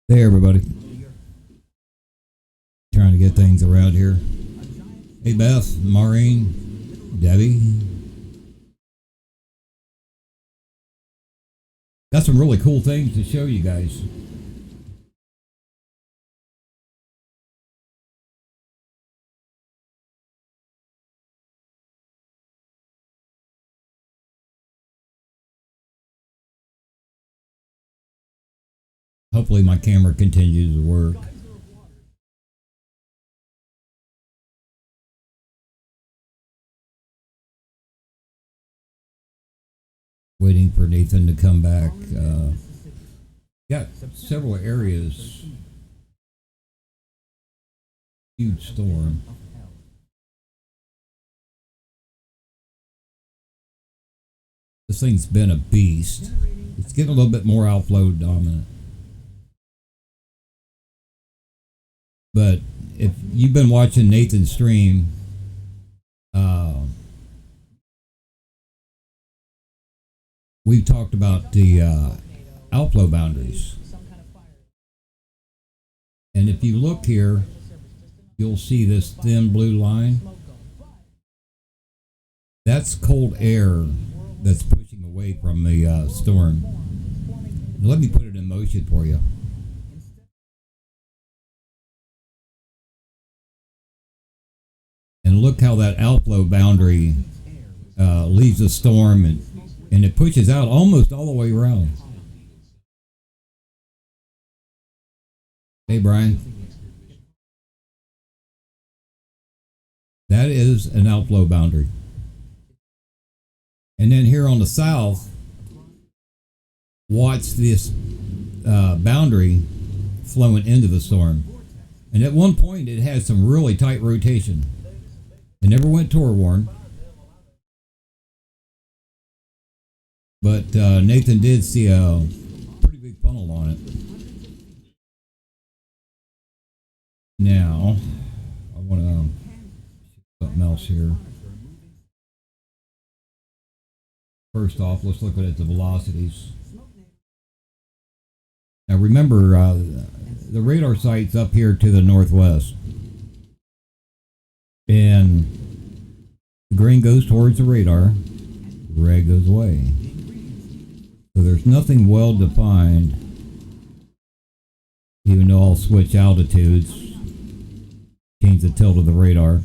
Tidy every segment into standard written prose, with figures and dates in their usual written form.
Hey everybody, trying to get things around here. Hey Beth, Maureen, Debbie. Got some really cool things to show you guys. Hopefully my camera continues to work. Waiting for Nathan to come back. Got several areas. Huge storm. This thing's been a beast. It's getting a little bit more outflow dominant. But if you've been watching Nathan's stream, we've talked about the outflow boundaries. And if you look here, you'll see this thin blue line. That's cold air that's pushing away from the storm. Let me put it in motion for you. And look how that outflow boundary leaves the storm and it pushes out almost all the way around. Hey, Brian. That is an outflow boundary. And then here on the south, watch this boundary flowing into the storm. And at one point, it had some really tight rotation. It never went tour worn. But Nathan did see a pretty big funnel on it. Now, I want to something else here. First off, let's look at the velocities. Now remember, the radar site's up here to the northwest. And the green goes towards the radar, red goes away. So there's nothing well defined, even though I'll switch altitudes, change the tilt of the radar.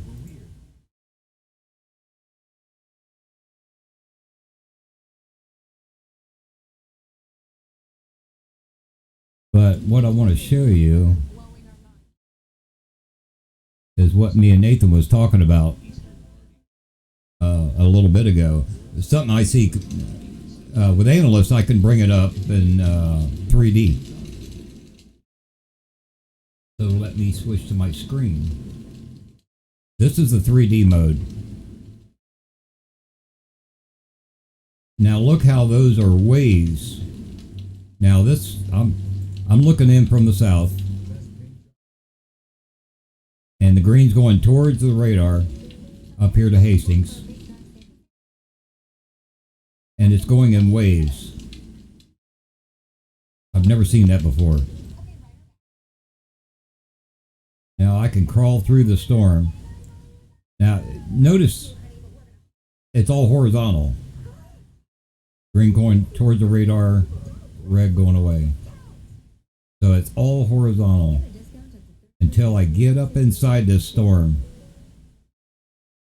But what I want to show you is what me and Nathan was talking about a little bit ago. It's something I see with Analyst. I can bring it up in 3D. So let me switch to my screen. This is the 3D mode. Now look how those are waves. Now this, I'm looking in from the south. And the green's going towards the radar up here to Hastings. And it's going in waves. I've never seen that before. Now I can crawl through the storm. Now notice it's all horizontal. Green going towards the radar, red going away. So it's all horizontal until I get up inside this storm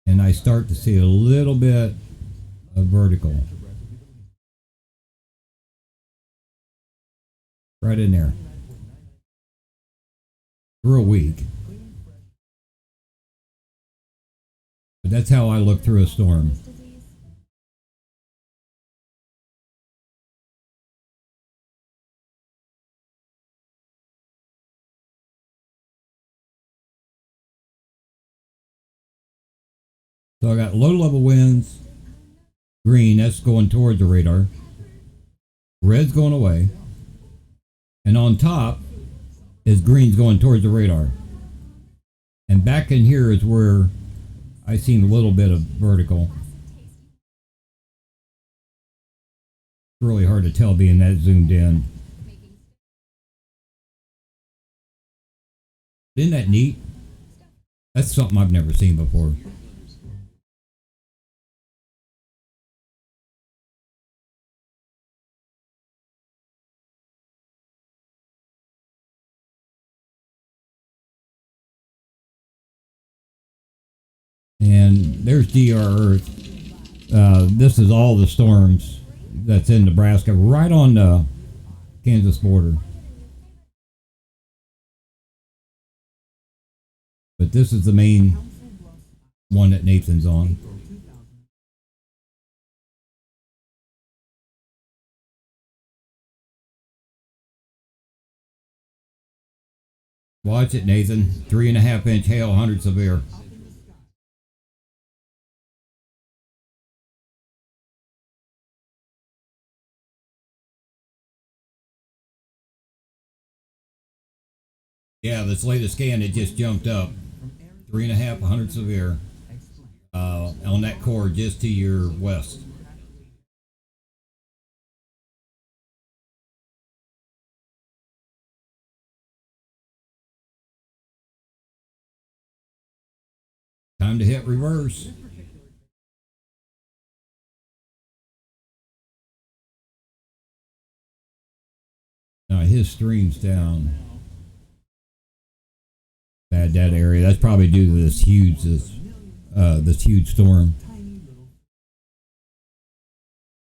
and I start to see a little bit of vertical. Right in there. Real weak. But that's how I look through a storm. So I got low level winds, green, that's going towards the radar, red's going away, and on top is green's going towards the radar. And back in here is where I seen a little bit of vertical. It's really hard to tell being that zoomed in. Isn't that neat? That's something I've never seen before. And there's DR Earth. This is all the storms that's in Nebraska, right on the Kansas border. But this is the main one that Nathan's on. Watch it, Nathan. 3.5 inch hail, 100 severe. Yeah, this latest scan, it just jumped up. 3.5, 100 severe. On that core just to your west. Time to hit reverse. Now his stream's down. Bad that area. That's probably due to this huge storm.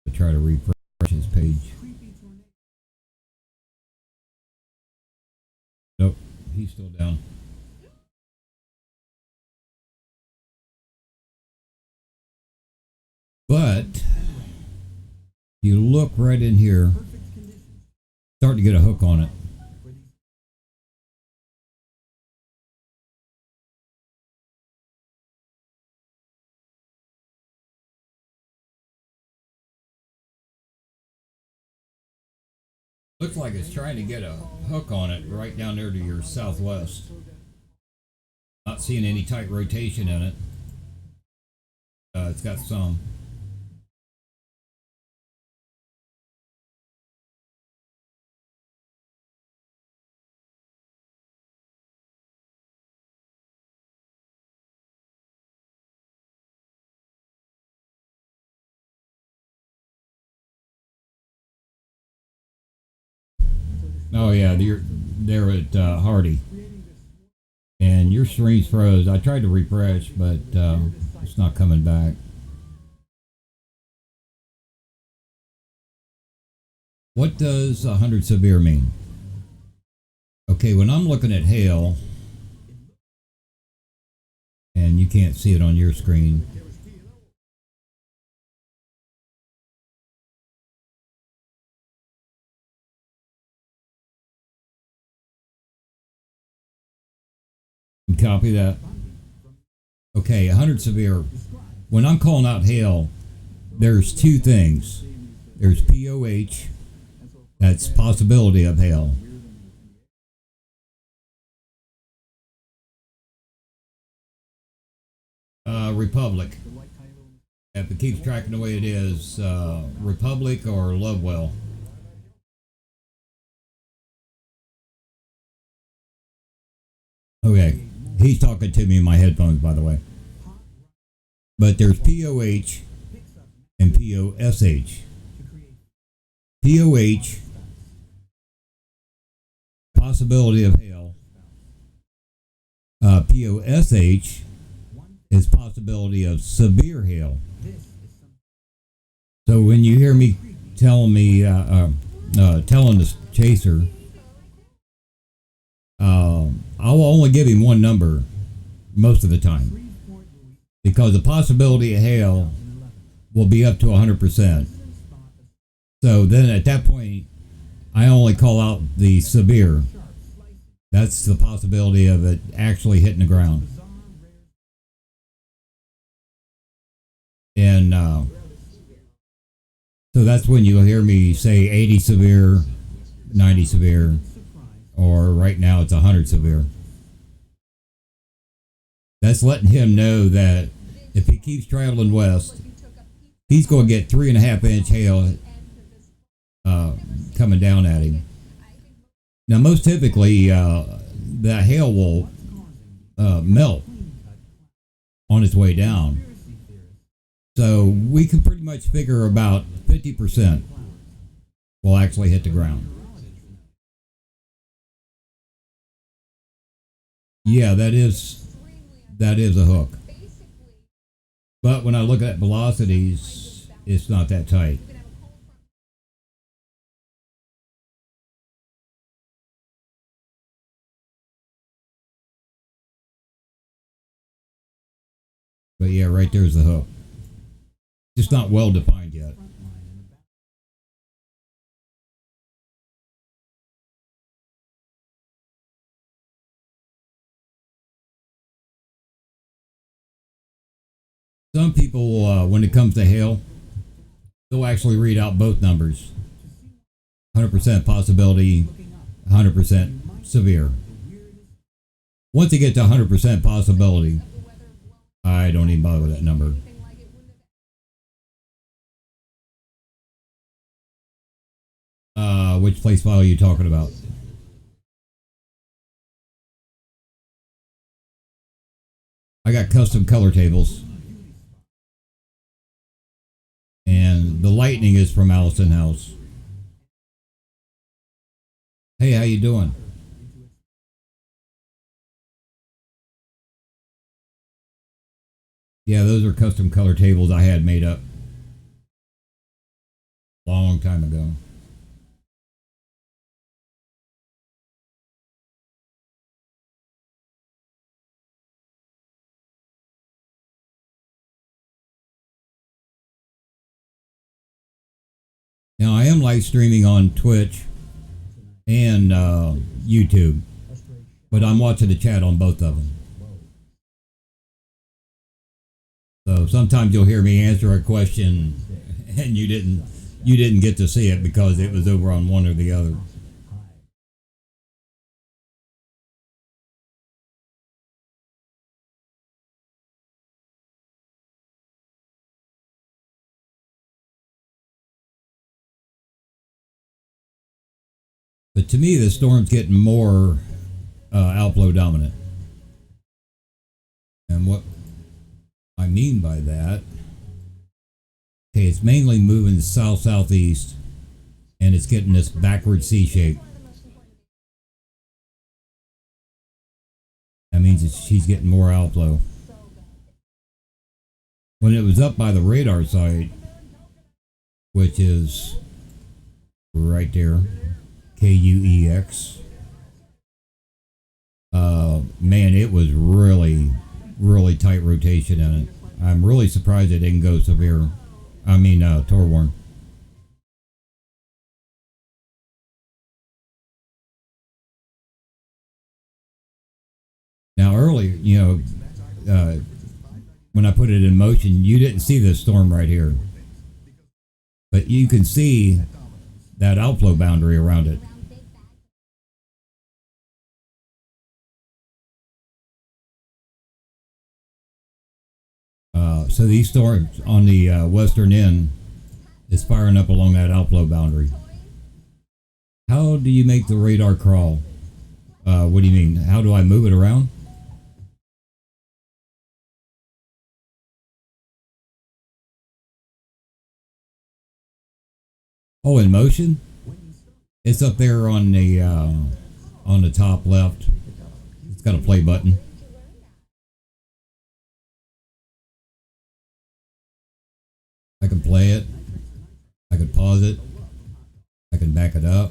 I try to refresh his page. Nope, he's still down. But you look right in here, start to get a hook on it. Looks like it's trying to get a hook on it right down there to your southwest. Not seeing any tight rotation in it. It's got some. Oh yeah, they're at Hardy, and your stream's froze. I tried to refresh, but it's not coming back. What does 100 severe mean? Okay, when I'm looking at hail, and you can't see it on your screen. Copy that. Okay, 100 severe. When I'm calling out hail, there's two things. There's POH, that's possibility of hail. Republic. If it keeps tracking the way it is, Republic or Lovewell. Okay, he's talking to me in my headphones, by the way. But there's POH and POSH. POH, possibility of hail. POSH is possibility of severe hail. So when you hear me telling this chaser, I will only give him one number most of the time, because the possibility of hail will be up to 100%. So then at that point, I only call out the severe. That's the possibility of it actually hitting the ground. And so that's when you'll hear me say 80 severe, 90 severe, or right now it's 100 severe. That's letting him know that if he keeps traveling west, he's going to get 3.5 inch hail coming down at him. Now, most typically, the hail will melt on its way down. So we can pretty much figure about 50% will actually hit the ground. Yeah, that is a hook. But when I look at velocities, it's not that tight. But yeah, right there's the hook. Just not well defined yet. Some people, when it comes to hail, they'll actually read out both numbers: 100% possibility, 100% severe. Once you get to 100% possibility, I don't even bother with that number. Which place file are you talking about? I got custom color tables. And the lightning is from Allison House. Hey, how you doing? Yeah, those are custom color tables I had made up a long time ago. Now I am live streaming on Twitch and YouTube, but I'm watching the chat on both of them. So sometimes you'll hear me answer a question and you didn't get to see it because it was over on one or the other. But to me, the storm's getting more outflow dominant. And what I mean by that, okay, it's mainly moving south-southeast, and it's getting this backward C shape. That means she's getting more outflow. When it was up by the radar site, which is right there, KUEX, man, it was really tight rotation in it. I'm really surprised it didn't go severe. I mean, Torworn. Now, earlier, when I put it in motion, you didn't see this storm right here, but you can see that outflow boundary around it. So these storms on the western end is firing up along that outflow boundary. How do you make the radar crawl? What do you mean? How do I move it around? Oh, in motion? It's up there on the top left. It's got a play button. I can play it. I can pause it. I can back it up.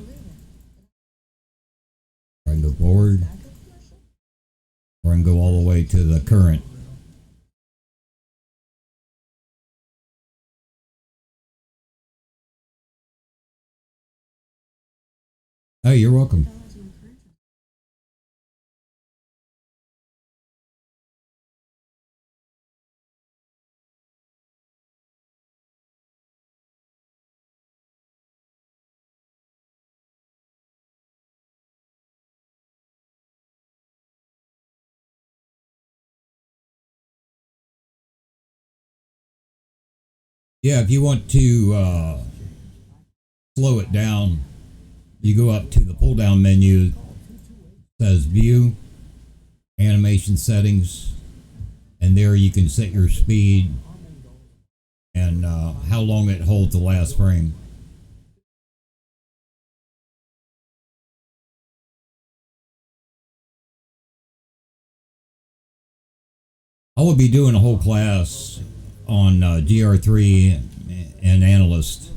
I can go forward. Or I can go all the way to the current. Oh, you're welcome. Yeah, if you want to slow it down, you go up to the pull down menu, says View, Animation Settings, and there you can set your speed and how long it holds the last frame. I will be doing a whole class on GR3 and Analyst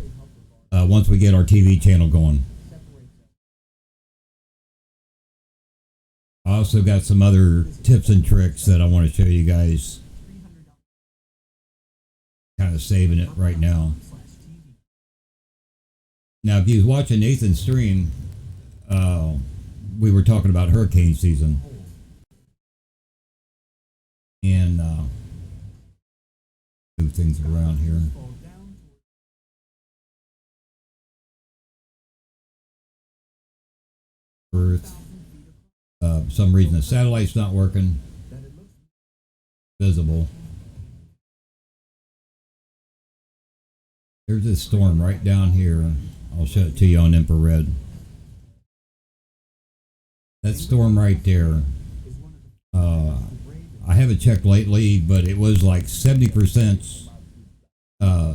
once we get our TV channel going. I also got some other tips and tricks that I want to show you guys. Kind of saving it right now. Now, if you was watching Nathan's stream, we were talking about hurricane season. And move things around here. Earth. For some reason the satellite's not working. Visible. There's this storm right down here. I'll show it to you on infrared. That storm right there. I haven't checked lately, but it was like 70%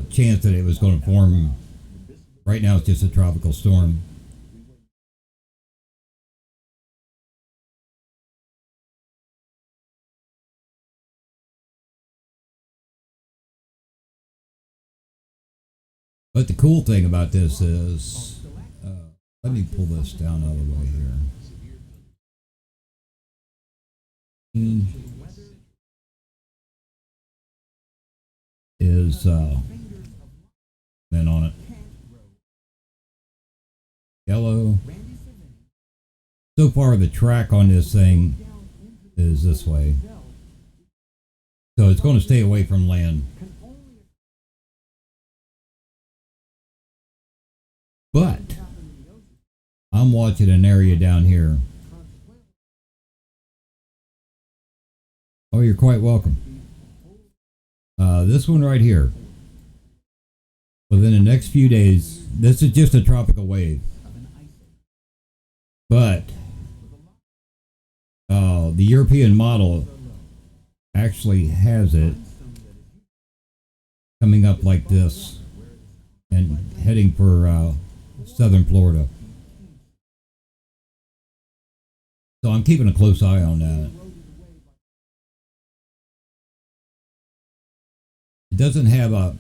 chance that it was going to form. Right now it's just a tropical storm. But the cool thing about this is, let me pull this down out of the way here. Is then on it yellow. So far the track on this thing is this way, so it's going to stay away from land. But I'm watching an area down here. Oh, you're quite welcome. This one right here. Within the next few days, this is just a tropical wave. But the European model actually has it coming up like this and heading for southern Florida. So I'm keeping a close eye on that. It doesn't have a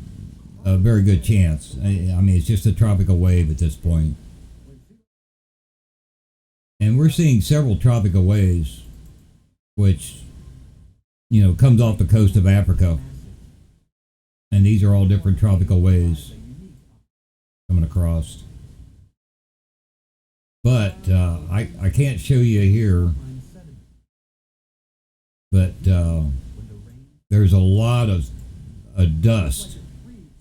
very good chance. I mean, it's just a tropical wave at this point. And we're seeing several tropical waves, which, you know, comes off the coast of Africa. And these are all different tropical waves coming across. But I can't show you here. But there's a lot of dust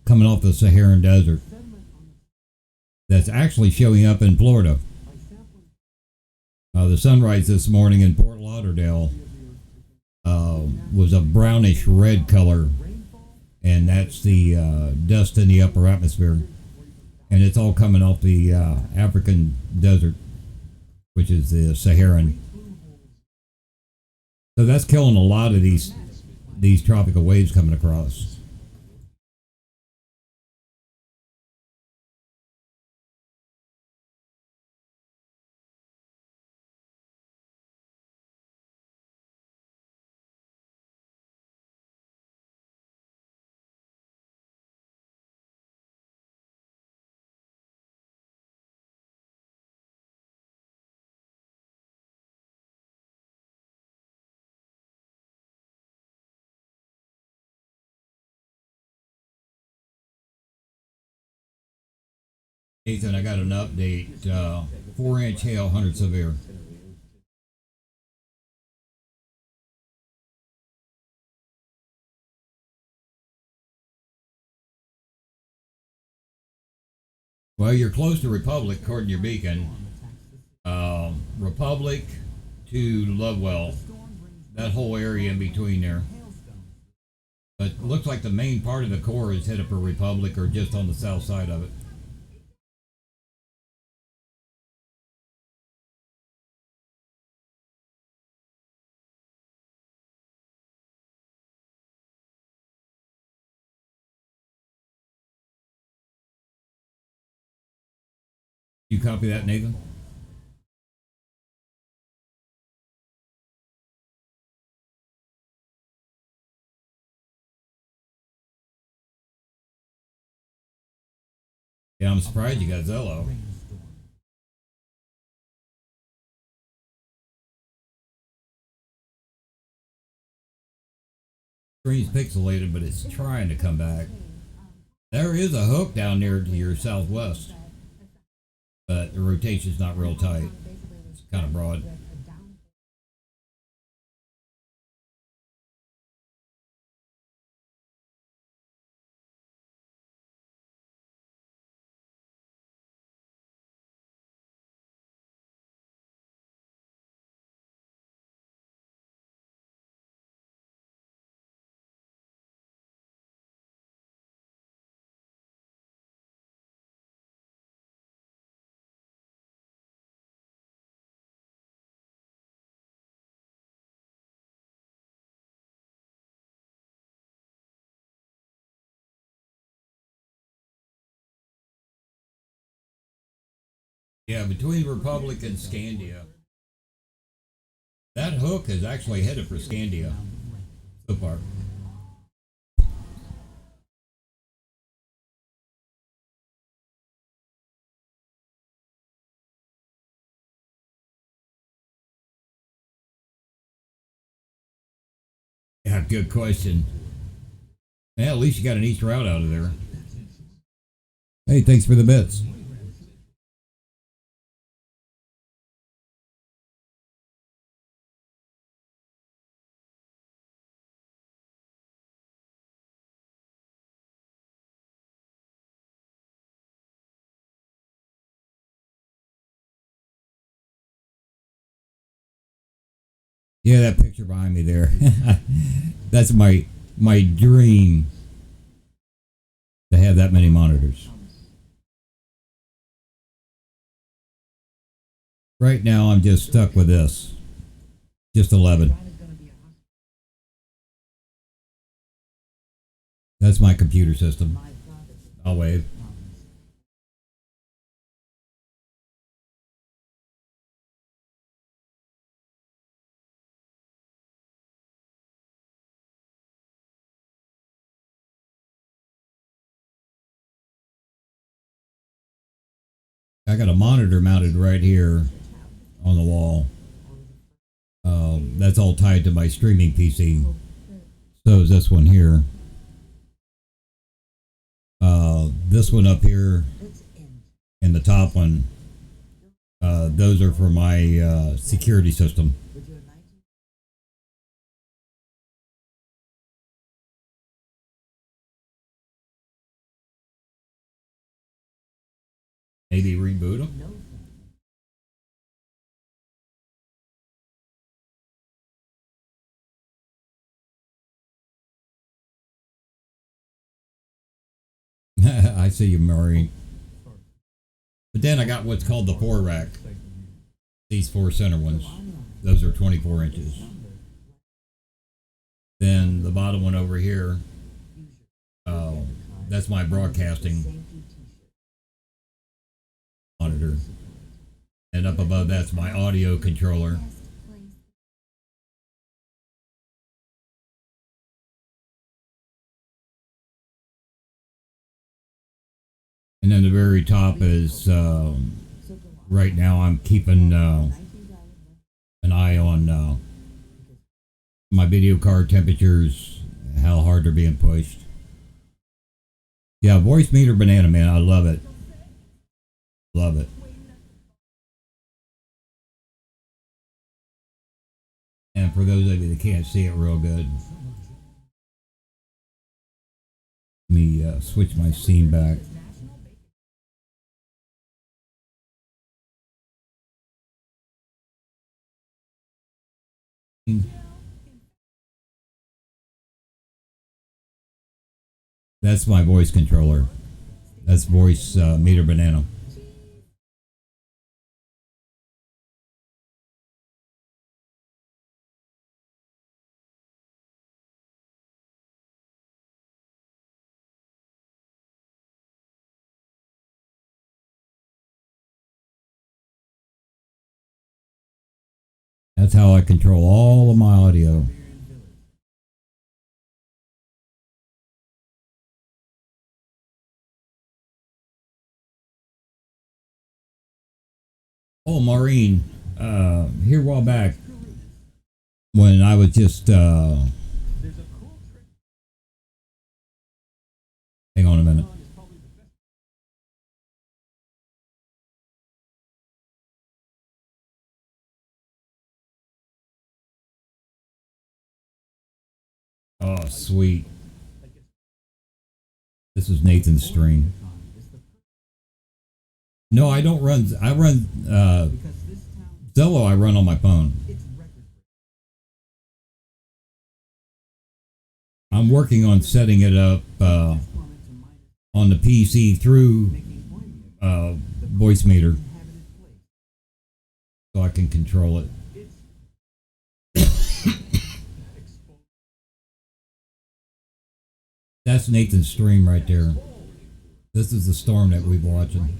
coming off the Saharan desert that's actually showing up in Florida. The sunrise this morning in Fort Lauderdale was a brownish red color, and that's the dust in the upper atmosphere, and it's all coming off the African desert, which is the Saharan. So that's killing a lot of these tropical waves coming across. Nathan, I got an update. 4-inch hail, 100 severe. Well, you're close to Republic, according to your beacon. Republic to Lovewell, that whole area in between there. But it looks like the main part of the core is headed for Republic or just on the south side of it. You copy that, Nathan? Yeah, I'm surprised you got Zello. Screen's pixelated, but it's trying to come back. There is a hook down there to your southwest, but the rotation's not real tight. It's kind of broad. Yeah, between Republic and Scandia. That hook is actually headed for Scandia so far. Yeah, good question. Yeah, at least you got an east route out of there. Hey, thanks for the bits. Yeah, that picture behind me there. That's my dream to have that many monitors. Right now, I'm just stuck with this. Just 11. That's my computer system. I'll wave. I got a monitor mounted right here on the wall. That's all tied to my streaming PC. So is this one here. This one up here and the top one. Those are for my security system. Maybe reboot them. I see you, Murray. But then I got what's called the 4 rack. These 4 center ones. Those are 24 inches. Then the bottom one over here. That's my broadcasting monitor. And up above that's my audio controller. And then the very top is right now I'm keeping an eye on my video card temperatures, how hard they're being pushed. Yeah, voice meter banana, man, I love it. Love it. And for those of you that can't see it real good, let me switch my scene back. That's my voice controller. That's voice meter banana. That's how I control all of my audio. Oh, Maureen, here a while back when I was just hang on a minute. Oh, sweet. This is Nathan's stream. No, I don't run. I run Zello. I run on my phone. I'm working on setting it up on the PC through voice meter, so I can control it. That's Nathan's stream right there. This is the storm that we've been watching.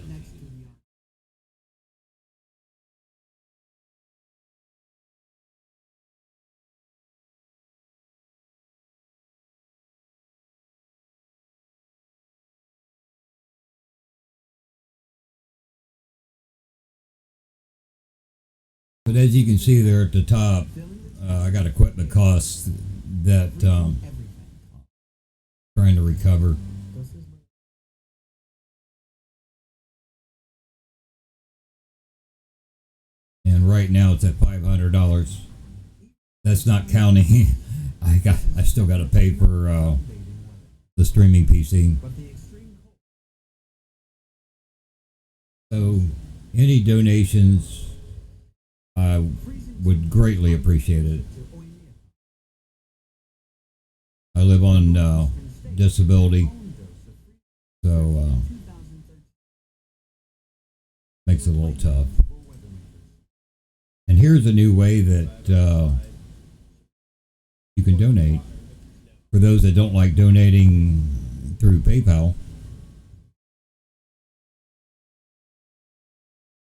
But as you can see there at the top, I got equipment costs that trying to recover. And right now it's at $500. That's not counting. I still got to pay for the streaming PC. So any donations, I would greatly appreciate it. I live on disability, so makes it a little tough. And here's a new way that you can donate. For those that don't like donating through PayPal,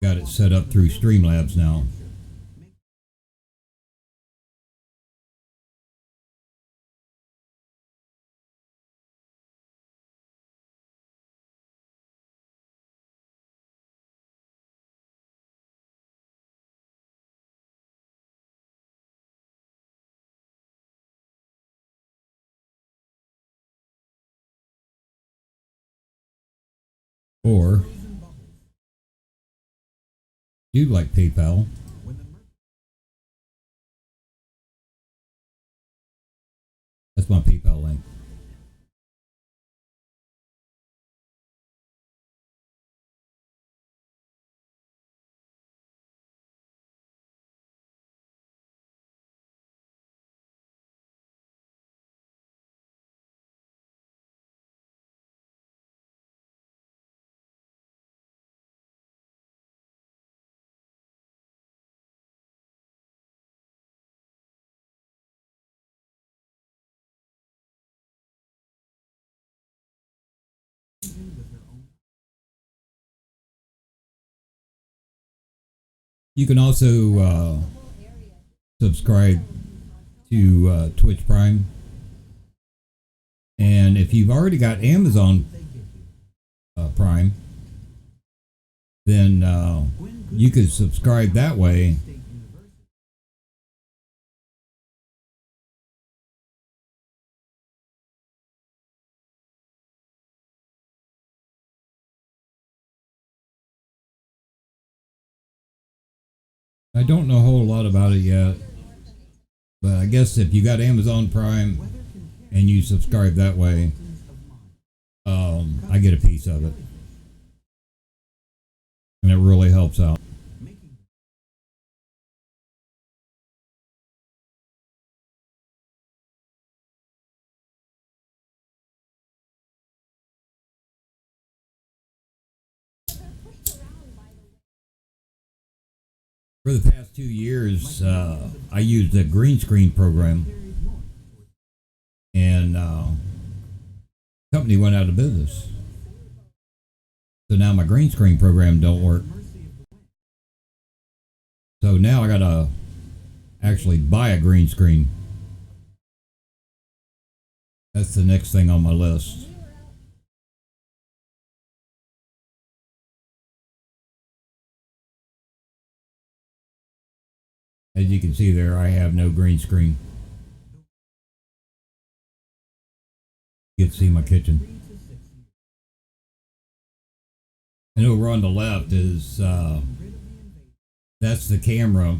got it set up through Streamlabs now. Or do like PayPal, that's my PayPal link. You can also subscribe to Twitch Prime, and if you've already got Amazon Prime, then you could subscribe that way. I don't know a whole lot about it yet, but I guess if you got Amazon Prime and you subscribe that way, I get a piece of it, and it really helps out. For the past 2 years, I used a green screen program, and company went out of business. So now my green screen program don't work. So now I gotta actually buy a green screen. That's the next thing on my list. As you can see there, I have no green screen. You can see my kitchen. And over on the left is that's the camera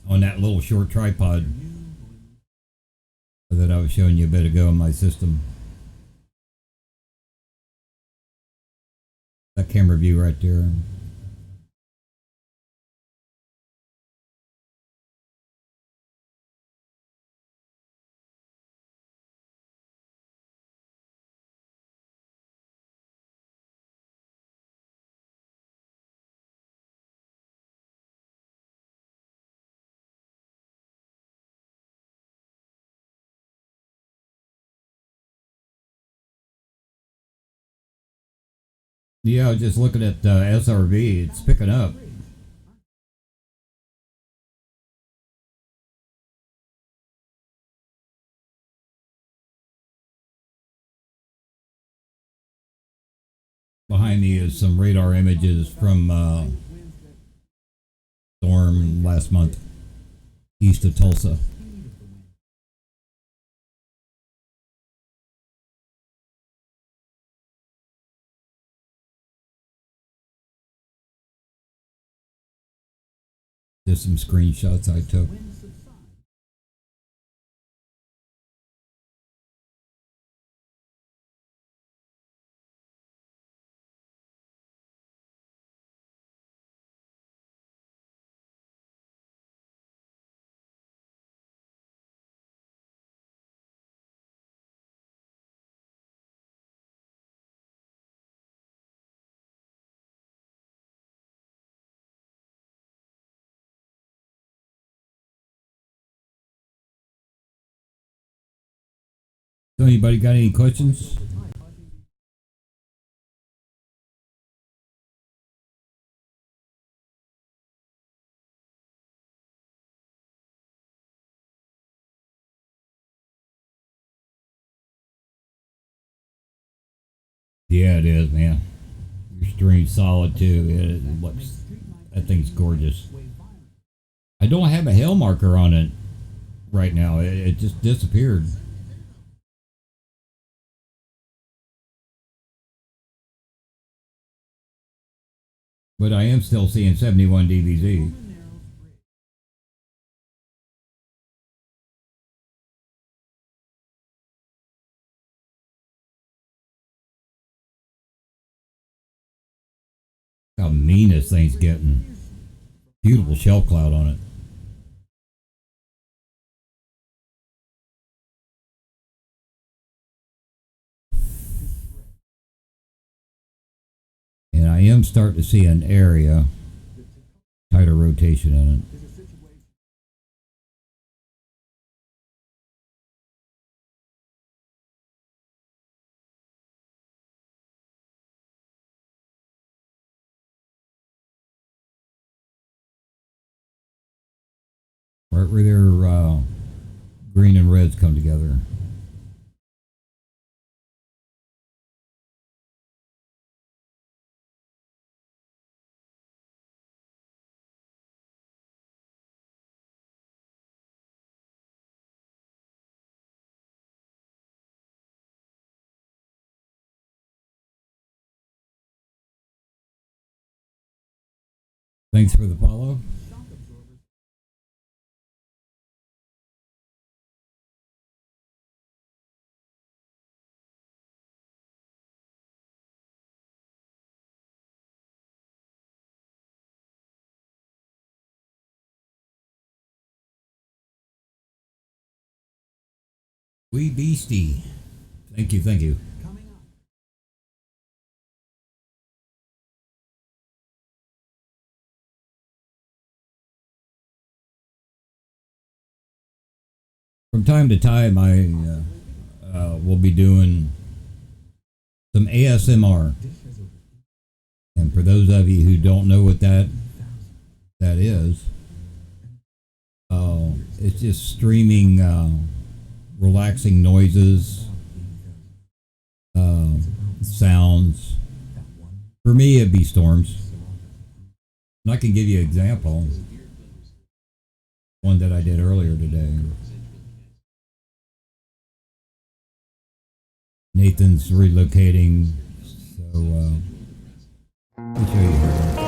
on that little short tripod that I was showing you a bit ago in my system. That camera view right there. Yeah, I was just looking at SRV. It's picking up. Behind me is some radar images from storm last month east of Tulsa. Just some screenshots I took. So anybody got any questions? Yeah, it is, man. Your stream's solid too. It looks, that thing's gorgeous. I don't have a hail marker on it right now. It just disappeared. But I am still seeing 71 DBZ. How mean this thing's getting. Beautiful shell cloud on it. And I am starting to see an area, tighter rotation in it. Right where their green and reds come together. Thanks for the follow. Wee beastie. Thank you, thank you. From time to time, I will be doing some ASMR. And for those of you who don't know what that is, It's just streaming, relaxing noises, uh, sounds. For me, it'd be storms. And I can give you an example. One that I did earlier today. Nathan's relocating, so let me show you here.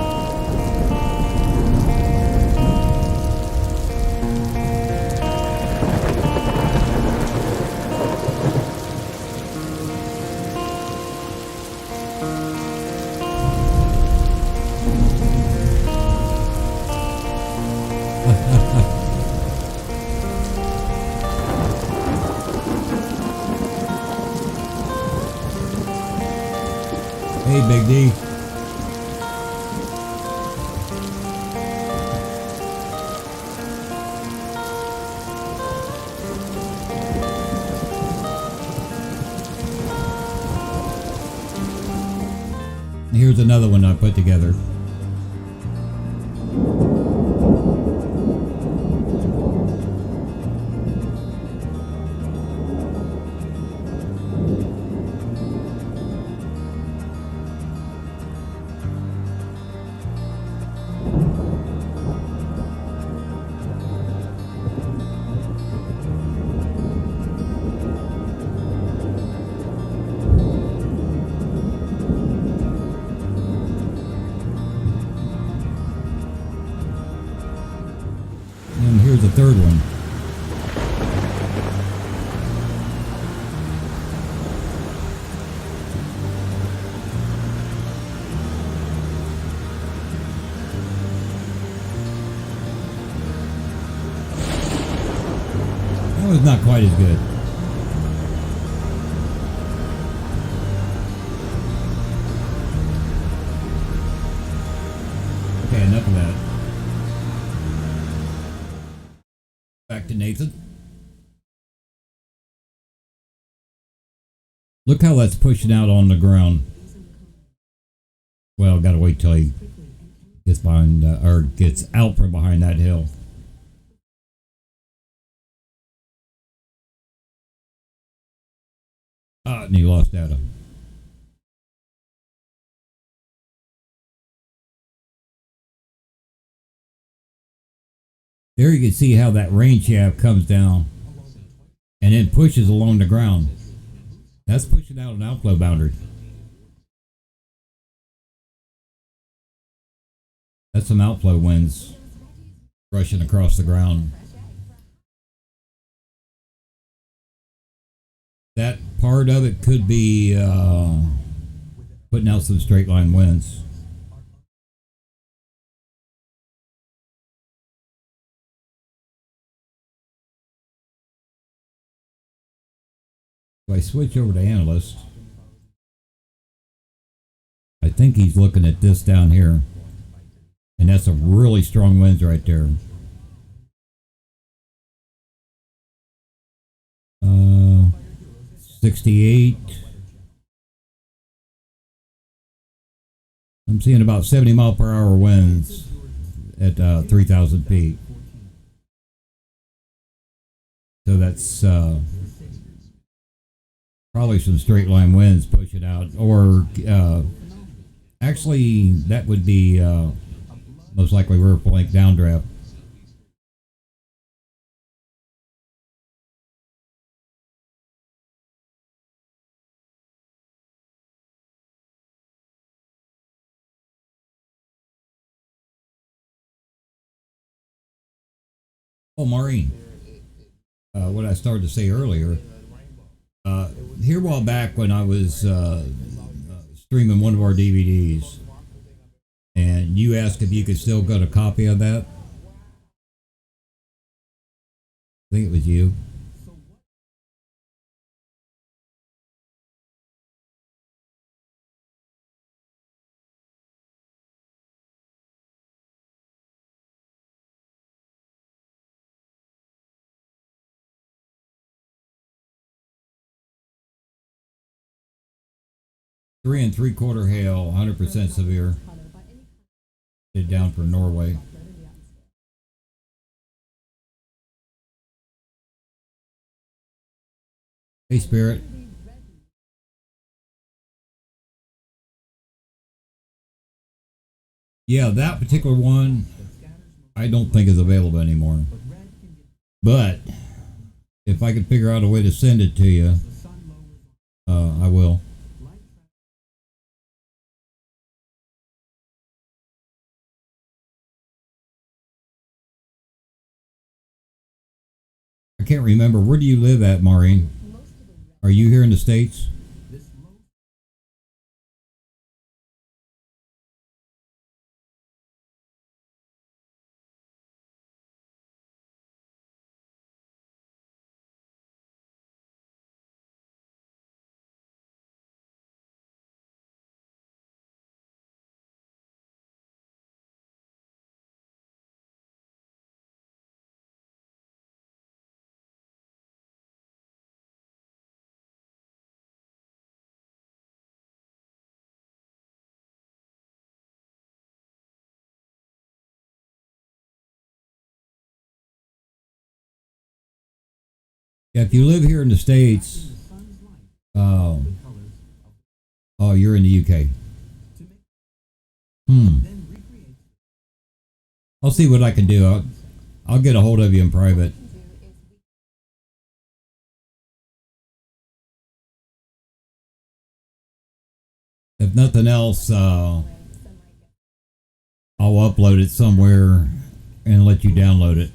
Hey, Big D. Here's another one I put together. And here's the third one. That was not quite as good. Okay, enough of that. Back to Nathan. Look how that's pushing out on the ground. Well, gotta wait till he gets behind or gets out from behind that hill. And he lost data. There you can see how that rain shaft comes down and then pushes along the ground. That's pushing out an outflow boundary. That's some outflow winds rushing across the ground. That part of it could be putting out some straight line winds. If I switch over to Analyst, I think he's looking at this down here. And that's a really strong winds right there. 68. I'm seeing about 70 mile per hour winds at 3,000 feet. So that's probably some straight line winds pushing out. Or actually, that would be most likely rear flank downdraft. Oh, Maureen. What I started to say earlier. Here a while back when I was streaming one of our DVDs, and you asked if you could still get a copy of that. I think it was you. Three and three quarter hail, 100% severe. Headed down for Norway. Hey, Spirit. Yeah, that particular one I don't think is available anymore. But if I could figure out a way to send it to you, I will. I can't remember. Where do you live at, Maureen? Are you here in the States? Yeah, if you live here in the States, um, oh, you're in the UK. Hmm. I'll see what I can do. I'll get a hold of you in private. If nothing else, I'll upload it somewhere and let you download it.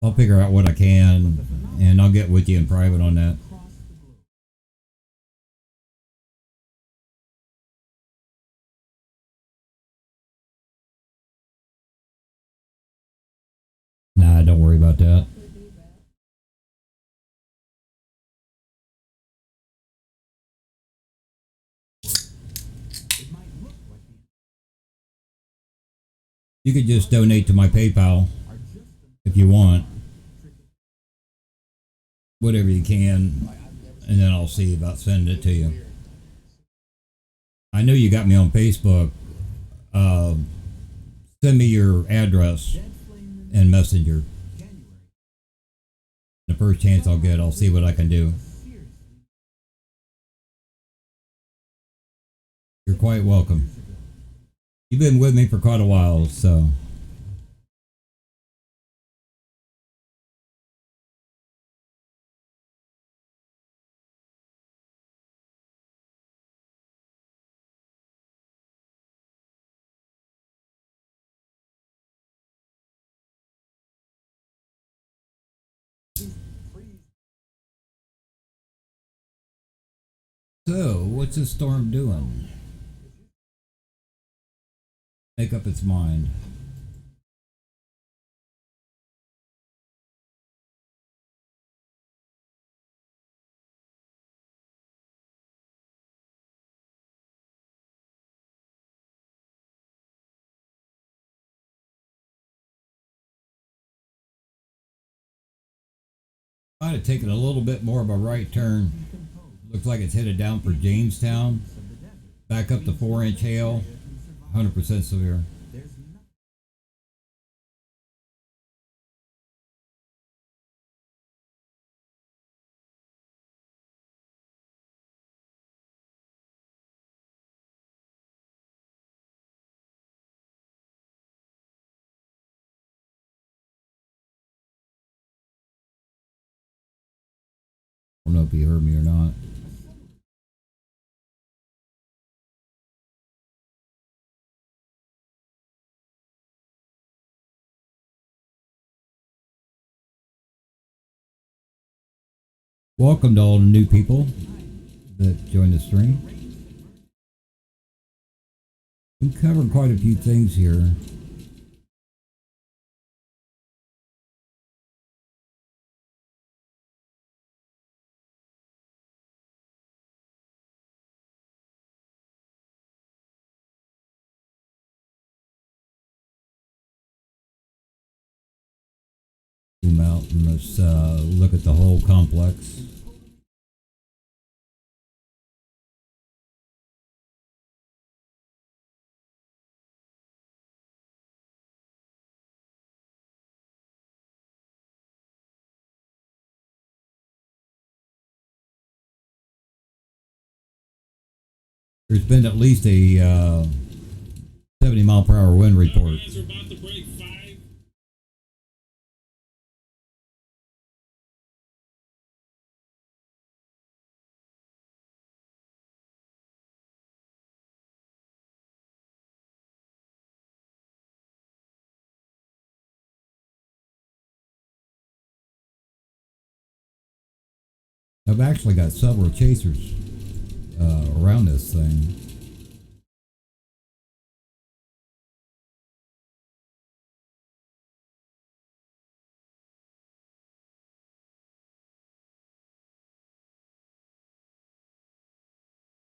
I'll figure out what I can, and I'll get with you in private on that. Nah, don't worry about that. You could just donate to my PayPal if you want, whatever you can, and then I'll see about sending it to you. I know you got me on Facebook. Uh, Send me your address and Messenger. The first chance I'll get, I'll see what I can do. You're quite welcome. You've been with me for quite a while, so what's this storm doing? Make up its mind. Might have taken a little bit more of a right turn. Looks like it's headed down for Jamestown. Back up to 4-inch hail. 100% severe. I don't know if you heard me or not. Welcome to all the new people that joined the stream. We covered quite a few things here. Zoom out and let's look at the whole complex. There's been at least a 70-mile-per-hour wind report. I've actually got several chasers around this thing.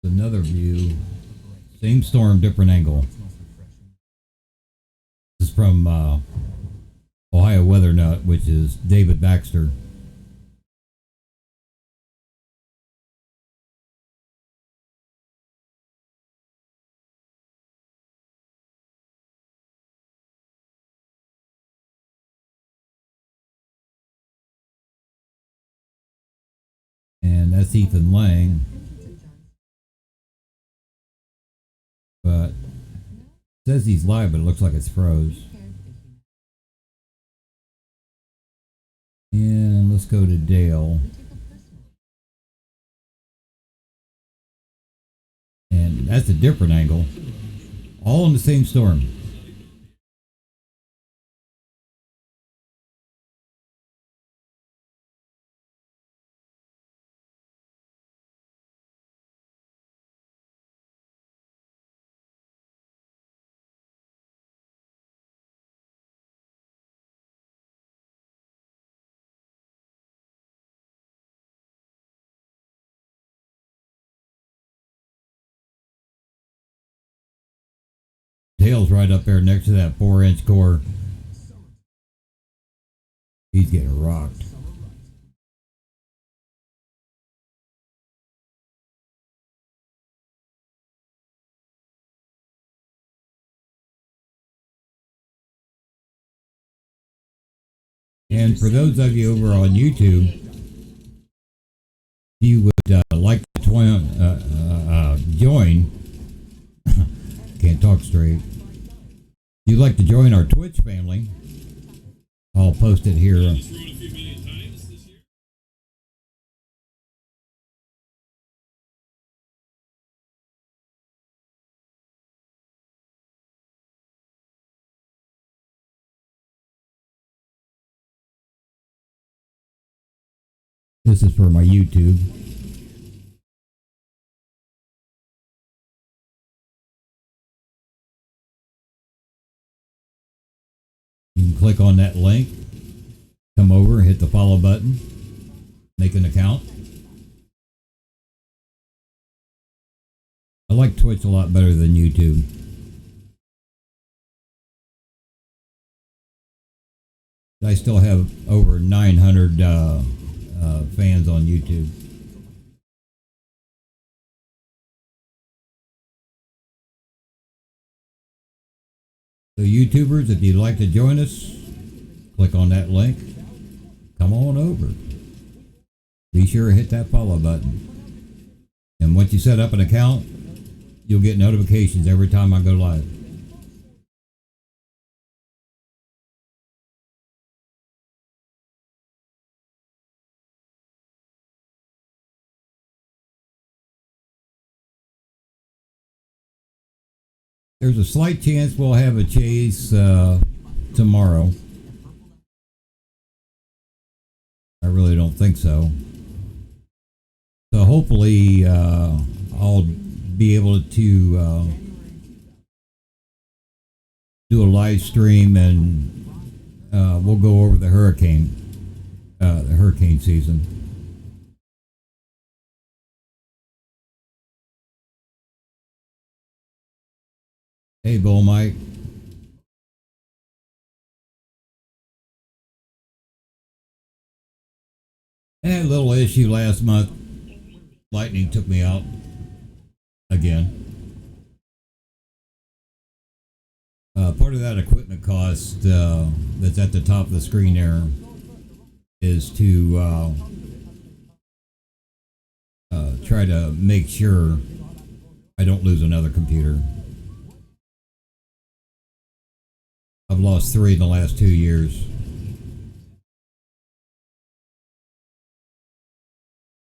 Another view, same storm, different angle. This is from Ohio Weather Nut, which is Dave Baxter. And that's Ethan Lang. But it says he's live, but it looks like it's froze. And let's go to Dale. And that's a different angle. All in the same storm. Dale's right up there next to that 4-inch core. He's getting rocked. And for those of you over on YouTube, if you would like to join, can't talk straight. If you'd like to join our Twitch family, I'll post it here. This is for my YouTube. You can click on that link, come over, hit the follow button, make an account. I like Twitch a lot better than YouTube. I still have over 900 fans on YouTube. So YouTubers, if you'd like to join us, click on that link. Come on over. Be sure to hit that follow button. And once you set up an account, you'll get notifications every time I go live. There's a slight chance we'll have a chase tomorrow. I really don't think so. So hopefully I'll be able to do a live stream and we'll go over the hurricane season. Hey, Bull Mike. I had a little issue last month. Lightning took me out again. Part of that equipment cost that's at the top of the screen there is to try to make sure I don't lose another computer. I've lost 3 in the last 2 years.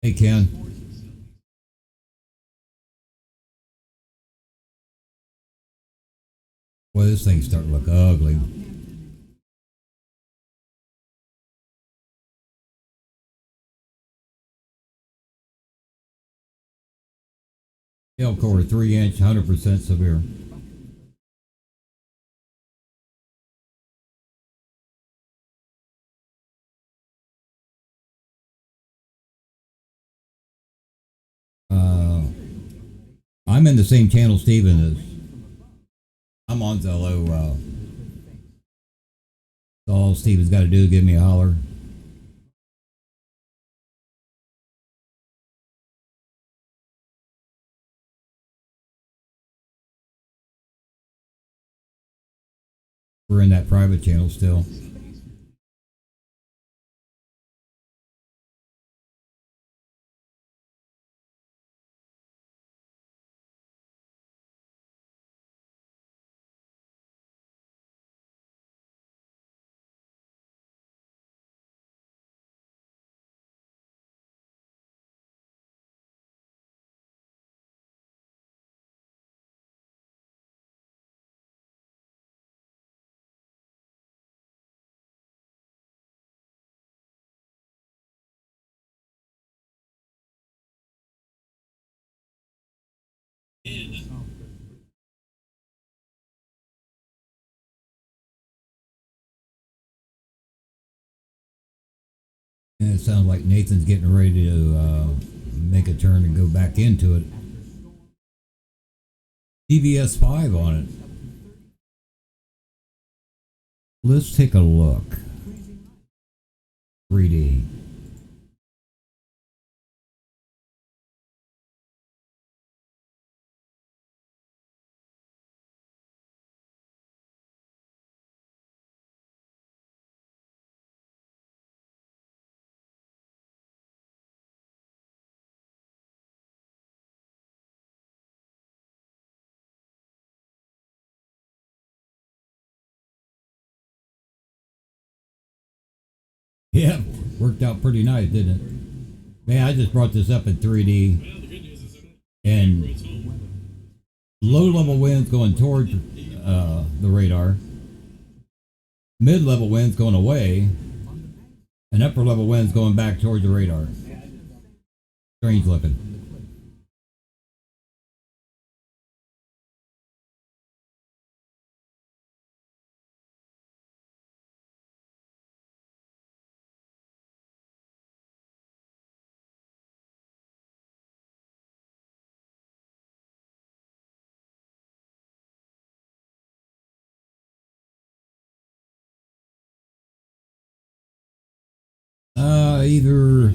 Hey, Ken. Well, this thing's starting to look ugly. Tail core 3-inch, 100% severe. I'm in the same channel Steven is. I'm on Zello. All Steven's got to do is give me a holler. We're in that private channel still. And it sounds like Nathan's getting ready to make a turn and go back into it. TVS 5 on it. Let's take a look. 3D. Yeah, worked out pretty nice, didn't it? Man, I just brought this up in 3D, and low-level winds going towards the radar, mid-level winds going away, and upper-level winds going back towards the radar. Strange looking. Either.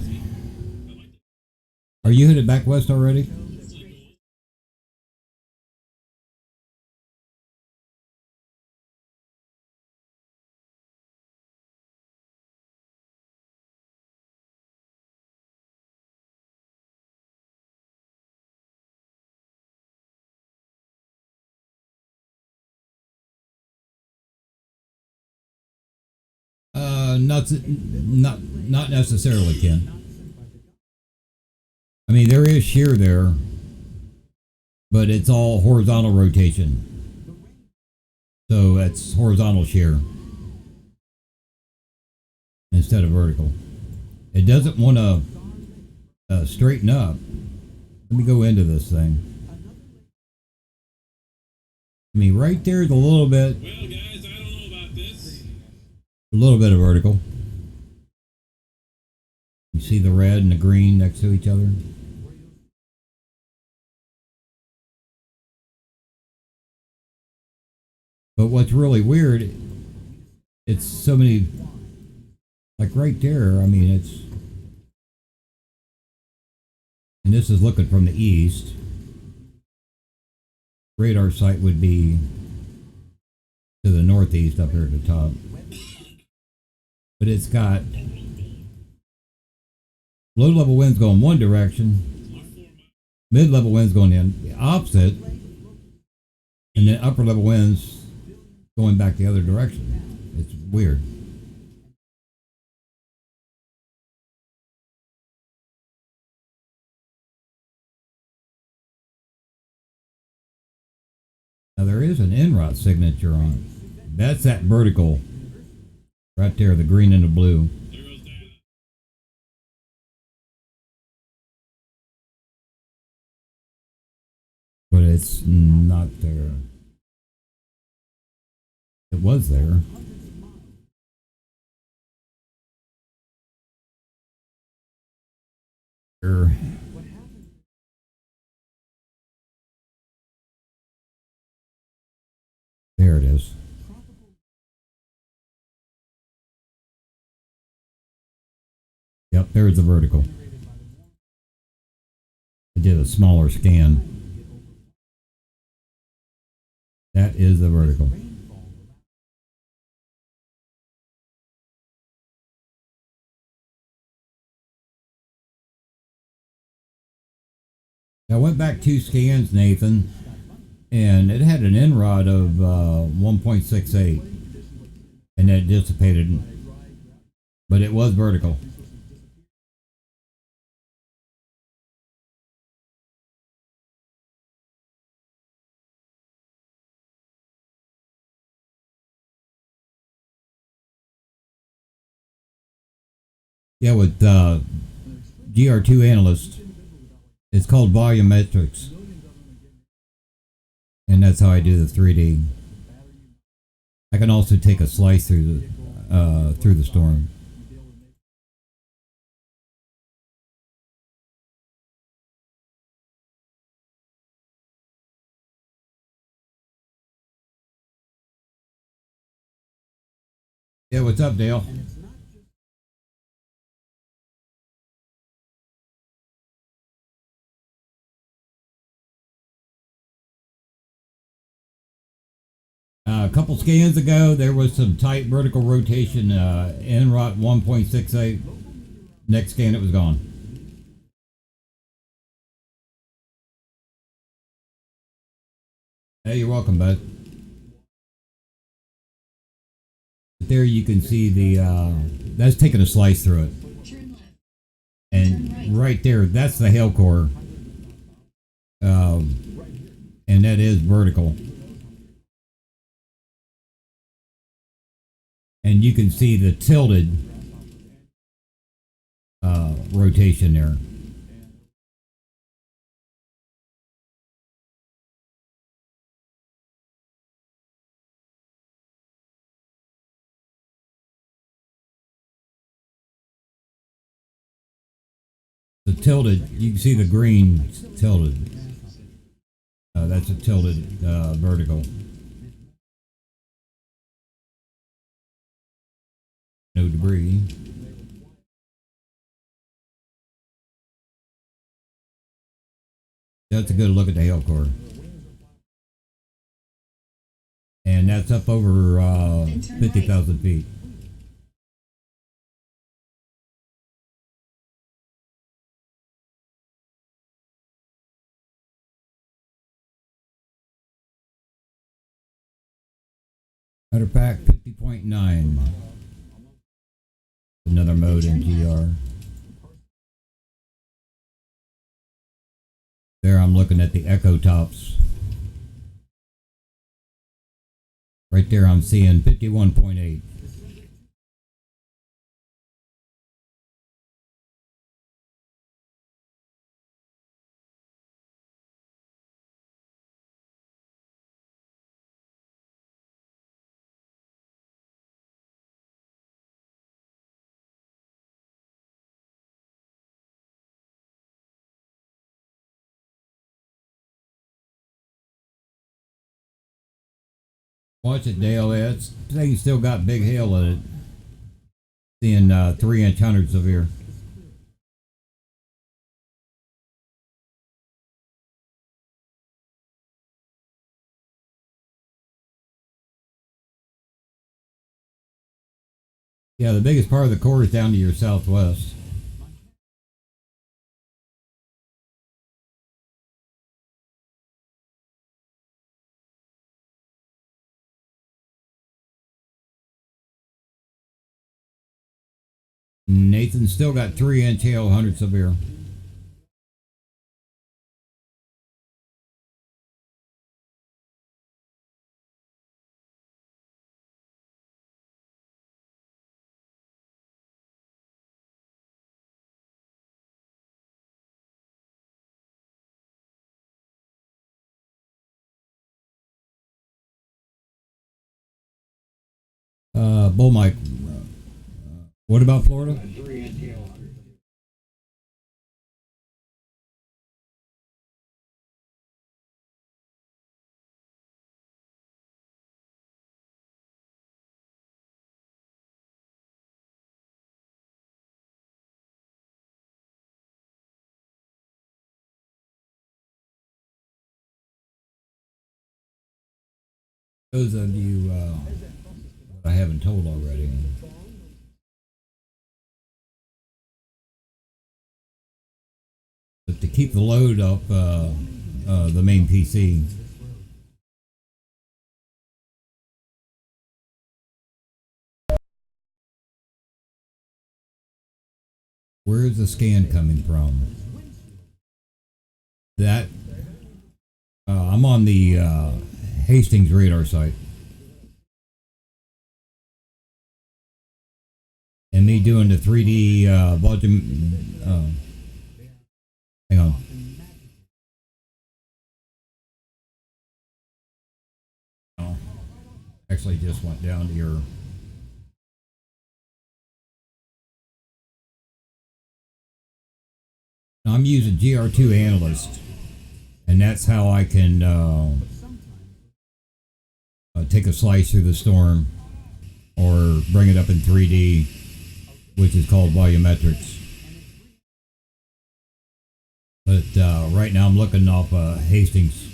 Are you headed back west already? Not necessarily, Ken. I mean, there is shear there, but it's all horizontal rotation. So that's horizontal shear instead of vertical. It doesn't want to straighten up. Let me go into this thing. I mean, right there is a little bit. Well, guys, I don't know about this. A little bit of vertical. You see the red and the green next to each other? But what's really weird, it's so many, like right there, I mean, it's, and this is looking from the east. Radar site would be to the northeast up here at the top. But it's got low level winds going one direction, Mid-level winds going in, the opposite, and then upper level winds going back the other direction. It's weird. Now there is an en-route signature on. That's that vertical right there, the green and the blue. There goes that. But it's not there. It was there. There. There it is. Yep, there's the vertical. I did a smaller scan. That is the vertical. I went back 2 scans, Nathan, and it had an en-rod of 1.68, and then it dissipated, but it was vertical. Yeah, with GR2 Analyst, it's called volumetrics, and that's how I do the 3D. I can also take a slice through the storm. Yeah, what's up, Dale? A couple scans ago, there was some tight vertical rotation, en-rot 1.68. Next scan, it was gone. Hey, you're welcome, bud. There you can see the, that's taking a slice through it. And right there, that's the hail core. And that is vertical. And you can see the tilted rotation there. The tilted, you can see the green tilted. That's a tilted vertical. No debris. That's a good look at the hail core. And that's up over 50,000 feet. Matter of fact, 50.9. Another mode in GR. There I'm looking at the echo tops. Right there I'm seeing 51.8. Watch it, Dale. That thing still got big hail in it. Seeing 3-inch hundreds of here. Yeah, the biggest part of the core is down to your southwest. Nathan still got 3-inch hail, 100 severe. Bull Mike, what about Florida? Those of you I haven't told already. But to keep the load up, the main PC. Where is the scan coming from? That I'm on the Hastings radar site, and me doing the 3D volume. Hang on. Oh, actually, just went down to your. I'm using GR2 Analyst, and that's how I can take a slice through the storm or bring it up in 3D, which is called volumetrics. But right now I'm looking off Hastings,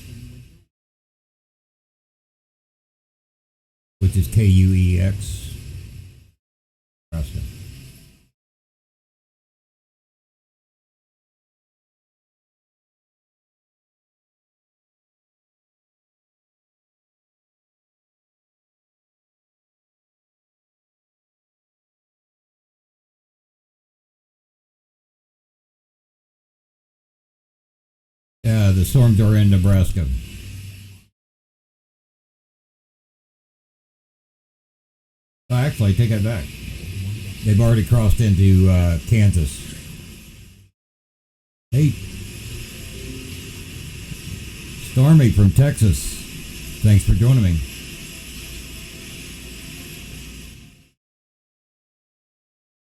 which is KUEX. Nebraska. Yeah, the storms are in Nebraska. Oh, actually, I take that back. They've already crossed into Kansas. Hey, Stormy from Texas. Thanks for joining me.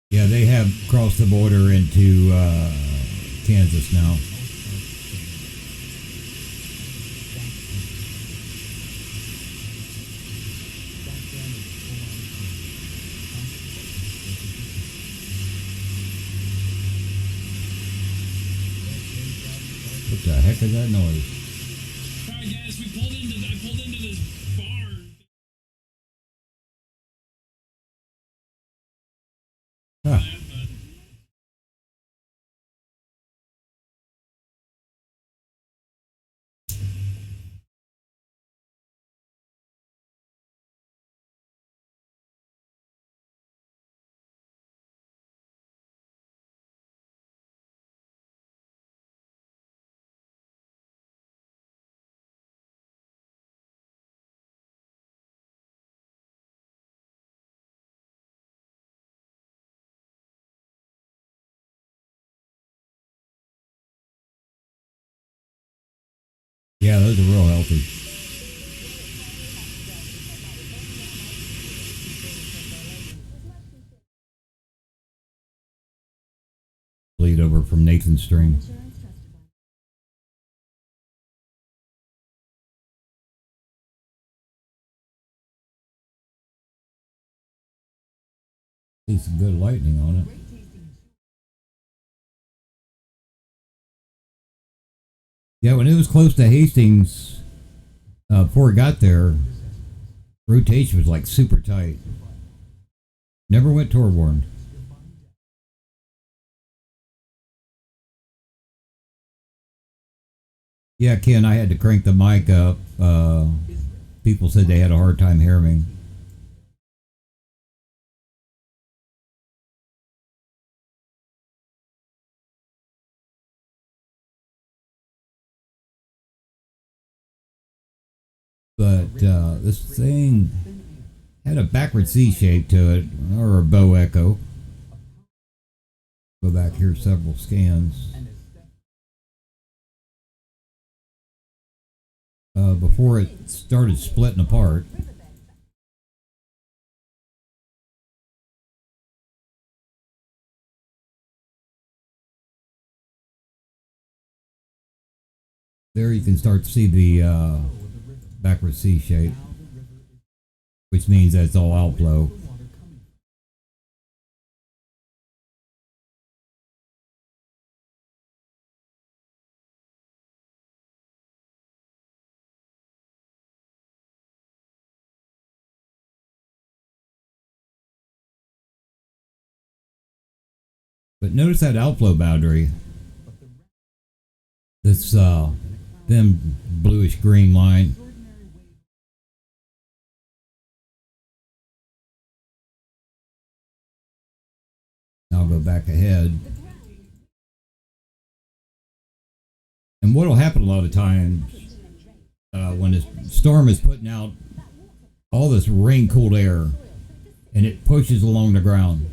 Yeah, they have crossed the border into Kansas now. What the heck is that noise? Sorry guys, I pulled into this barn. Huh. Yeah, those are real healthy. Bleed over from Nathan's string. See some good lightning on it. Yeah, when it was close to Hastings, before it got there, rotation was like super tight. Never went torborn. Yeah, Ken, I had to crank the mic up. People said they had a hard time hearing me. But this thing had a backward C shape to it, or a bow echo. Go back here several scans. Before it started splitting apart. There you can start to see the backward C shape, which means that's all outflow. But notice that outflow boundary. This thin bluish green line. I'll go back ahead. And what will happen a lot of times when the storm is putting out all this rain cooled air and it pushes along the ground,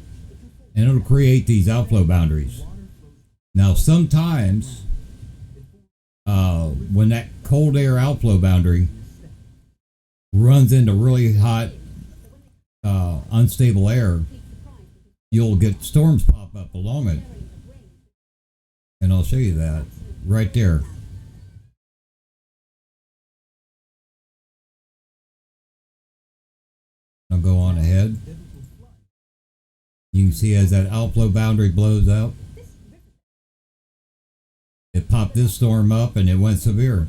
and it'll create these outflow boundaries. Now sometimes when that cold air outflow boundary runs into really hot unstable air, you'll get storms pop up along it. And I'll show you that right there. I'll go on ahead. You can see as that outflow boundary blows out, it popped this storm up and it went severe.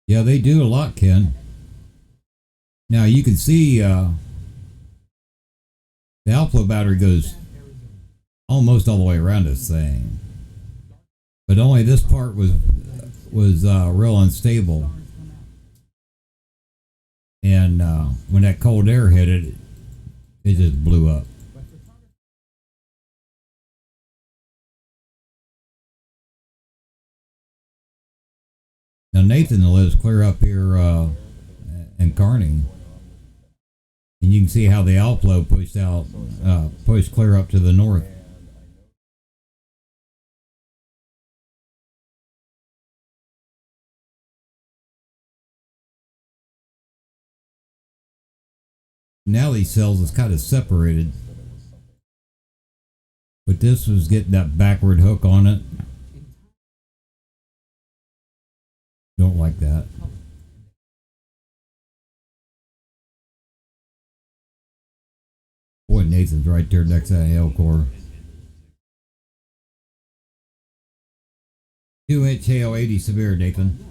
Yeah, they do a lot, Ken. Now you can see the outflow boundary goes almost all the way around this thing, but only this part was real unstable. And when that cold air hit it, it just blew up. Now Nathan lives clear up here in Kearney, and you can see how the outflow pushed clear up to the north. Now these cells is kind of separated, but this was getting that backward hook on it. Don't like that. Boy, Nathan's right there next to that hail core. 2-inch hail, 80 severe, Nathan.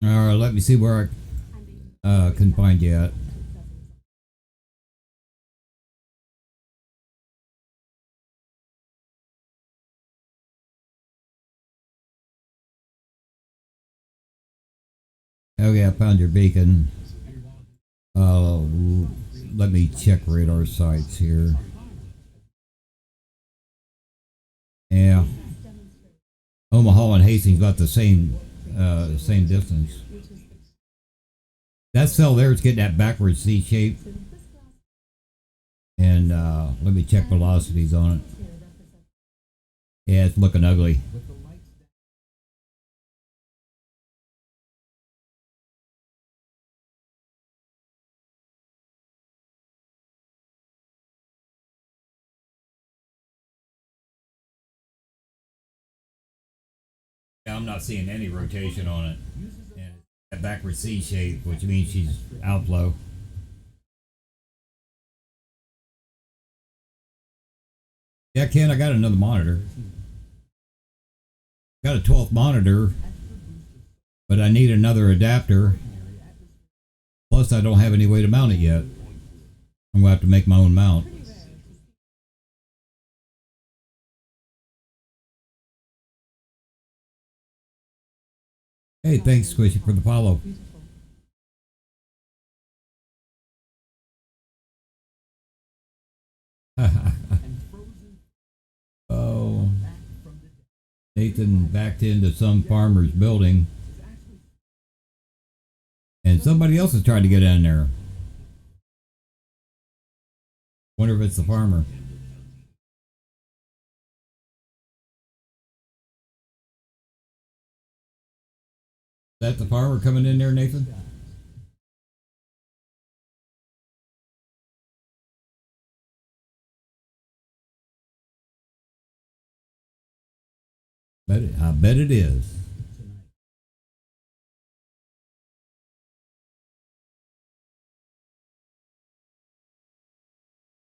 All right, let me see where I can find you at. Okay, I found your beacon. Let me check radar sites here. Yeah, Omaha and Hastings got the same distance. That cell there is getting that backwards C shape. And let me check velocities on it. Yeah, it's looking ugly. Yeah, I'm not seeing any rotation on it. And that backward C shape, which means she's outflow. Yeah, Ken, I got another monitor. Got a 12th monitor, but I need another adapter. Plus, I don't have any way to mount it yet. I'm going to have to make my own mount. Hey, thanks, Squishy, for the follow. Oh, Nathan backed into some farmer's building, and somebody else is trying to get in there. Wonder if it's the farmer. Is that the farmer coming in there, Nathan? I bet it is.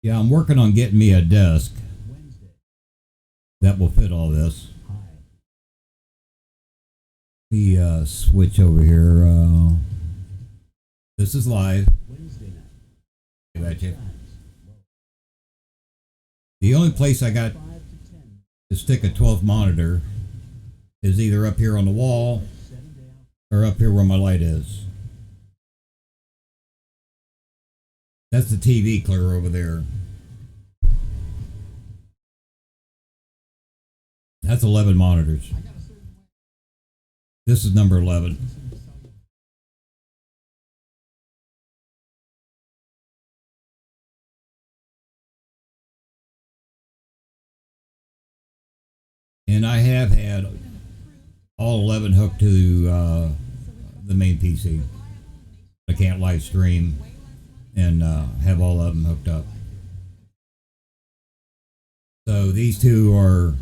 Yeah, I'm working on getting me a desk that will fit all this. The switch over here. This is live. Gotcha. The only place I got to stick a 12 monitor is either up here on the wall or up here where my light is. That's the TV clear over there. That's 11 monitors. This is number 11. And I have had all 11 hooked to the main PC. I can't live stream and have all of them hooked up. So these two are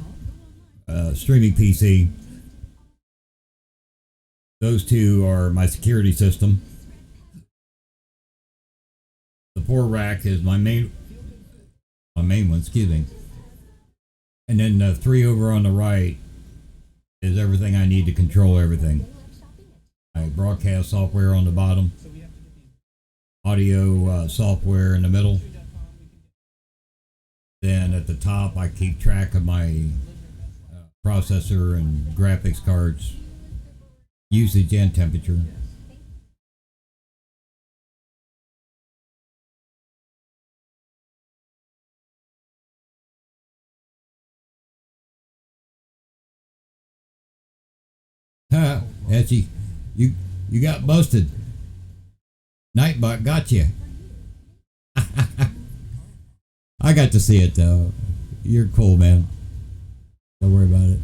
streaming PC. Those two are my security system. The poor rack is my main one, excuse me. And then the three over on the right is everything I need to control everything. My broadcast software on the bottom, audio software in the middle. Then at the top, I keep track of my processor and graphics cards, usage and temperature. Ha, Etchy, you got busted. Nightbot got you. I got to see it though. You're cool, man. Don't worry about it.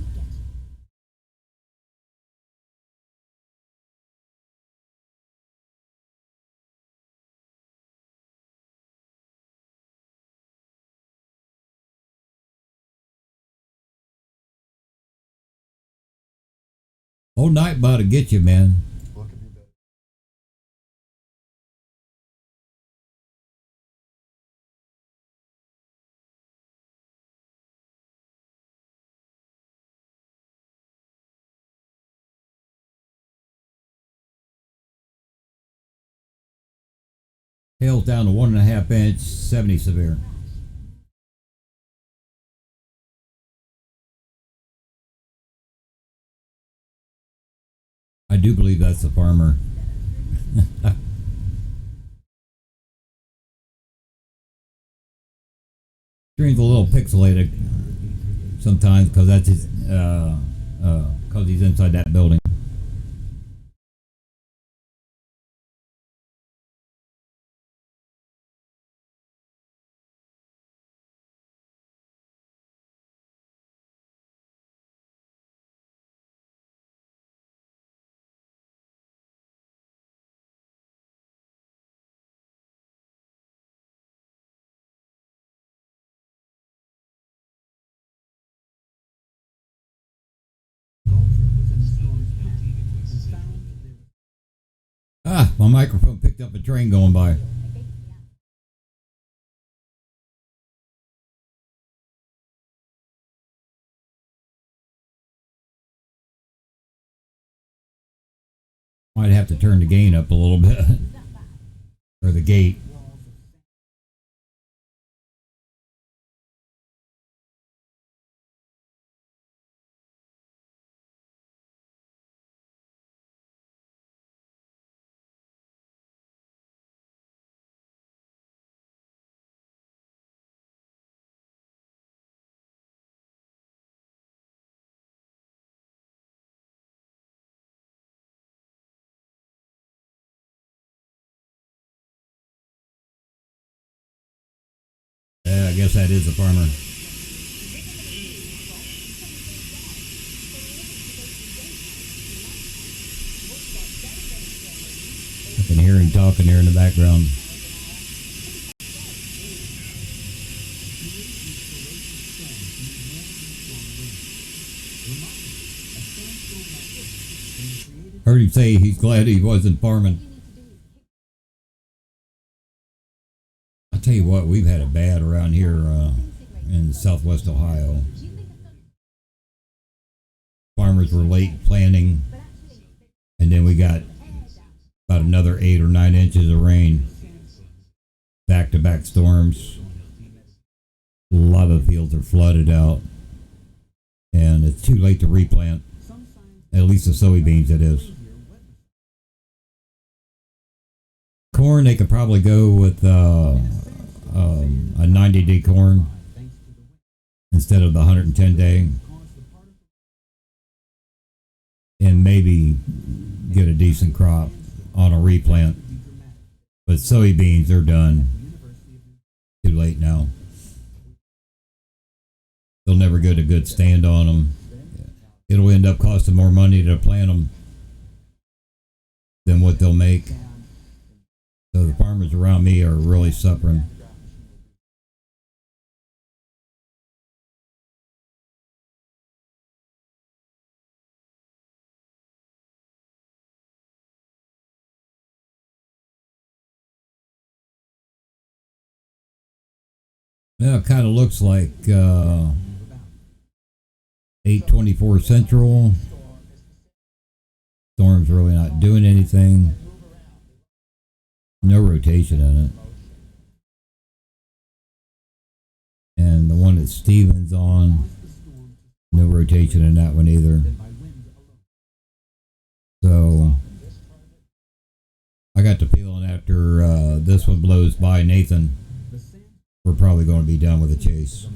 Old Nightbot will get you, man. Hail's down to 1.5 inch, 70 severe. I do believe that's the farmer. Stream's a little pixelated sometimes because that's his, because he's inside that building. Ah, my microphone picked up a train going by. Might have to turn the gain up a little bit. Or the gate. Yeah, I guess that is a farmer. I can hear him talking here in the background. Heard him say he's glad he wasn't farming. I'll tell you what, we've had it bad around here in southwest Ohio. Farmers were late planting, and then we got about another 8 or 9 inches of rain. Back-to-back storms. A lot of the fields are flooded out, and it's too late to replant. At least the soybeans, it is. Corn, they could probably go with a 90-day corn instead of the 110-day, and maybe get a decent crop on a replant. But soybeans, they're done. Too late now. They'll never get a good stand on them. It'll end up costing more money to plant them than what they'll make. So the farmers around me are really suffering. Well, it kind of looks like 824 Central. Storm's really not doing anything. No rotation in it. And the one that Steven's on, no rotation in that one either. So I got the feeling after this one blows by Nathan, we're probably going to be done with the chase.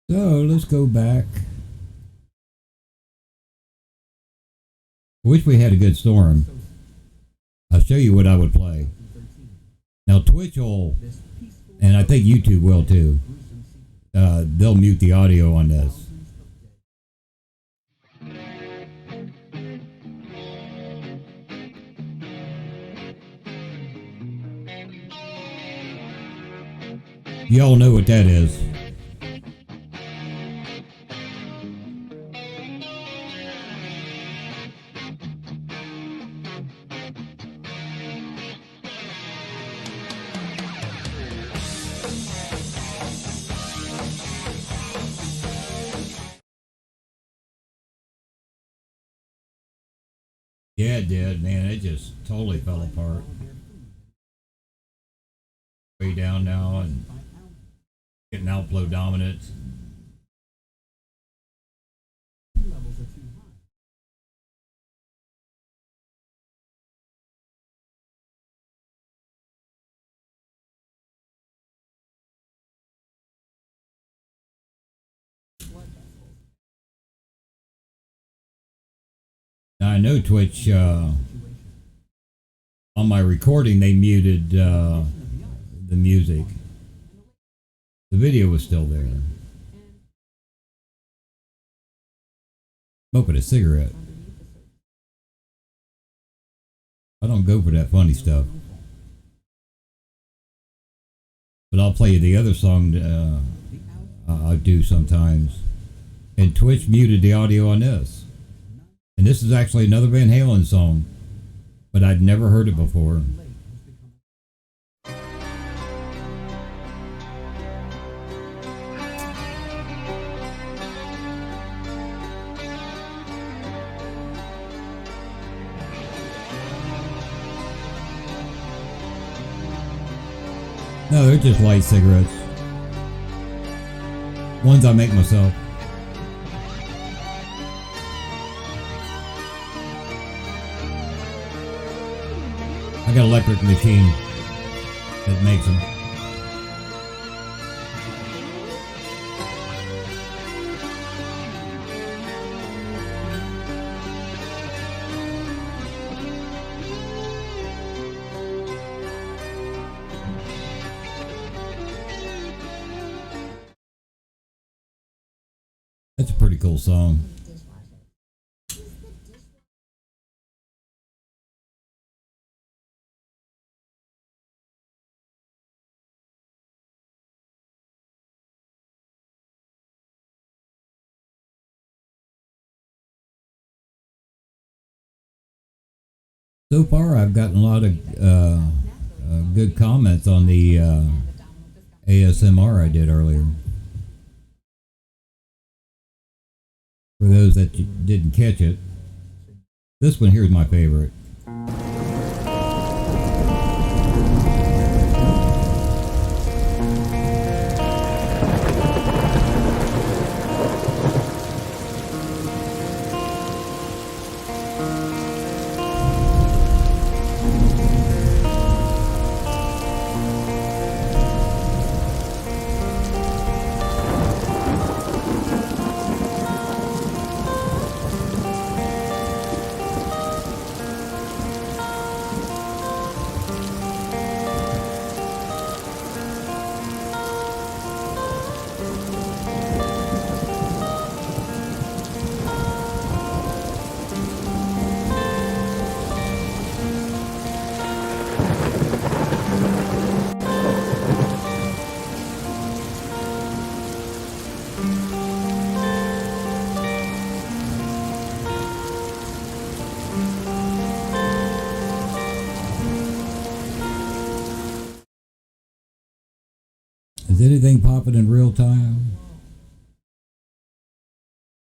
So let's go back. Wish we had a good storm. I'll show you what I would play. Now Twitch will, and I think YouTube will too, they'll mute the audio on this. Y'all know what that is. Yeah, it did, man. It just totally fell apart. Way down now and getting outflow dominant. Now I know Twitch, on my recording, they muted the music. The video was still there. Smoking a cigarette. I don't go for that funny stuff. But I'll play you the other song I do sometimes. and Twitch muted the audio on this. And this is actually another Van Halen song, but I'd never heard it before. No, they're just light cigarettes. Ones I make myself. I got an electric machine that makes them. That's a pretty cool song. So far, I've gotten a lot of good comments on the ASMR I did earlier. For those that didn't catch it, this one here is my favorite. Is anything popping in real time?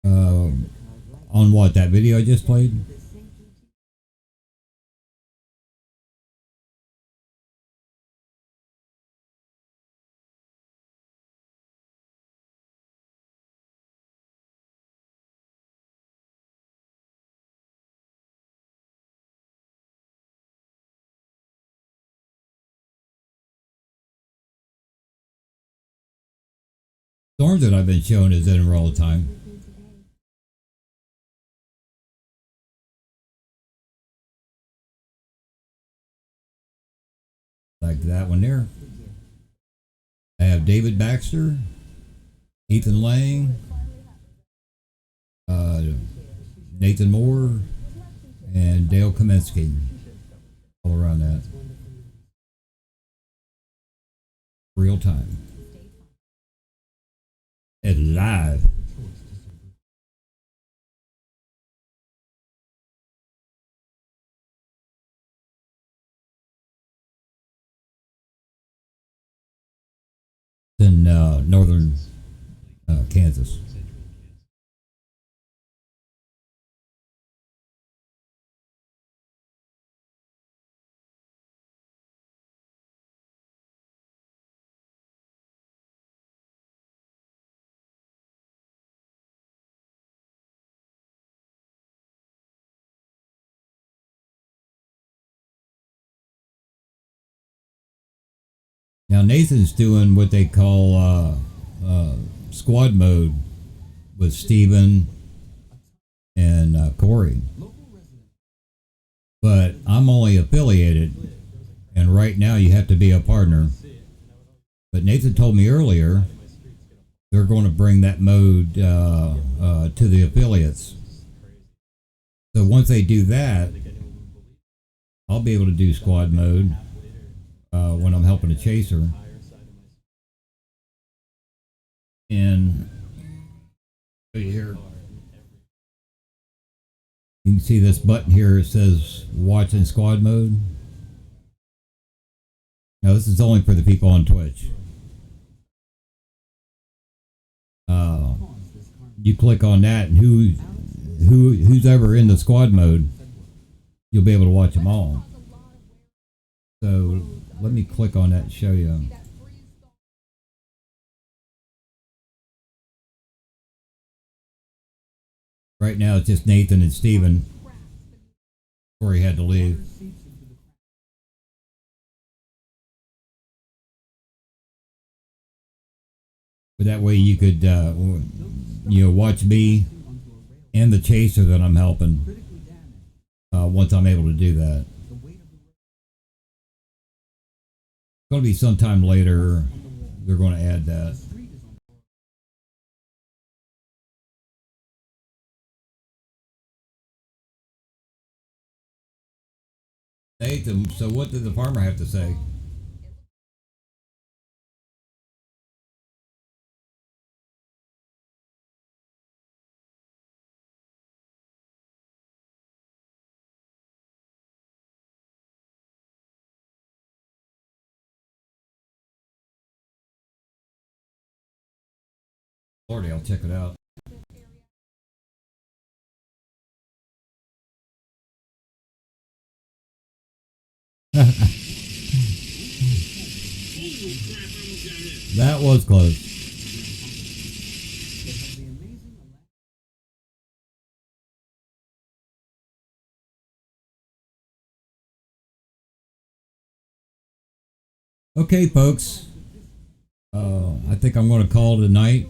On what, that video I just played? Storms that I've been shown is in real time. Like that one there. I have David Baxter, Ethan Lang, Nathan Moore, and Dale Kaminsky. All around that. Real time. It's live. In northern Kansas. Now Nathan's doing what they call squad mode with Steven and Corey. But I'm only affiliated, and right now you have to be a partner. But Nathan told me earlier they're going to bring that mode to the affiliates. So once they do that, I'll be able to do squad mode when I'm helping a chaser. And here. You can see this button here. It says watch in squad mode. Now this is only for the people on Twitch. You click on that, and who's ever in the squad mode, you'll be able to watch them all. So let me click on that and show you. Right now it's just Nathan and Steven before he had to leave. But that way you could watch me and the chaser that I'm helping once I'm able to do that. It's going to be sometime later they're going to add that. Nathan, so what did the farmer have to say? Lordy, I'll check it out. That was close. Okay, folks. I think I'm going to call it a night.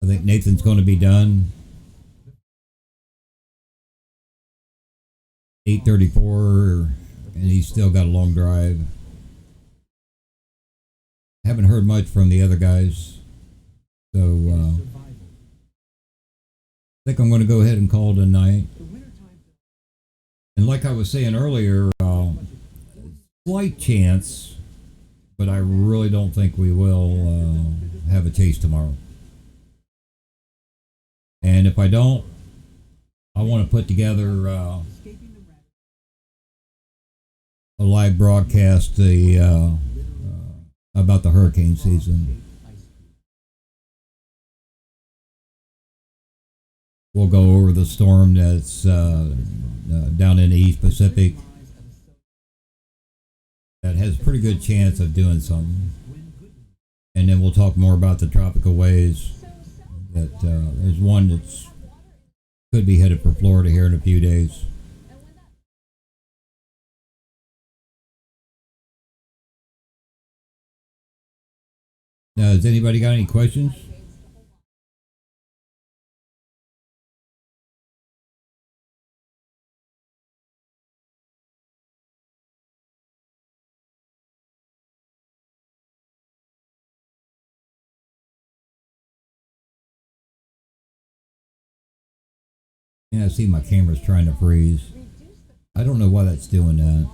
I think Nathan's going to be done. 8:34, and he's still got a long drive. Haven't heard much from the other guys, so I think I'm going to go ahead and call it a night. And like I was saying earlier, slight chance, but I really don't think we will have a chase tomorrow. And if I don't, I want to put together a live broadcast about the hurricane season. We'll go over the storm that's down in the East Pacific that has a pretty good chance of doing something. And then we'll talk more about the tropical waves. That there's one that's could be headed for Florida here in a few days. Now, has anybody got any questions? Yeah, I see my camera's trying to freeze. I don't know why that's doing that.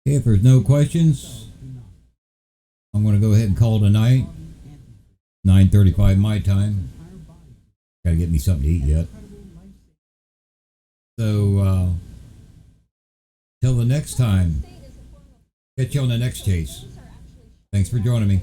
Okay, if there's no questions, I'm going to go ahead and call it a night. 9:35 my time. Got to get me something to eat yet. So, till the next time, catch you on the next chase. Thanks for joining me.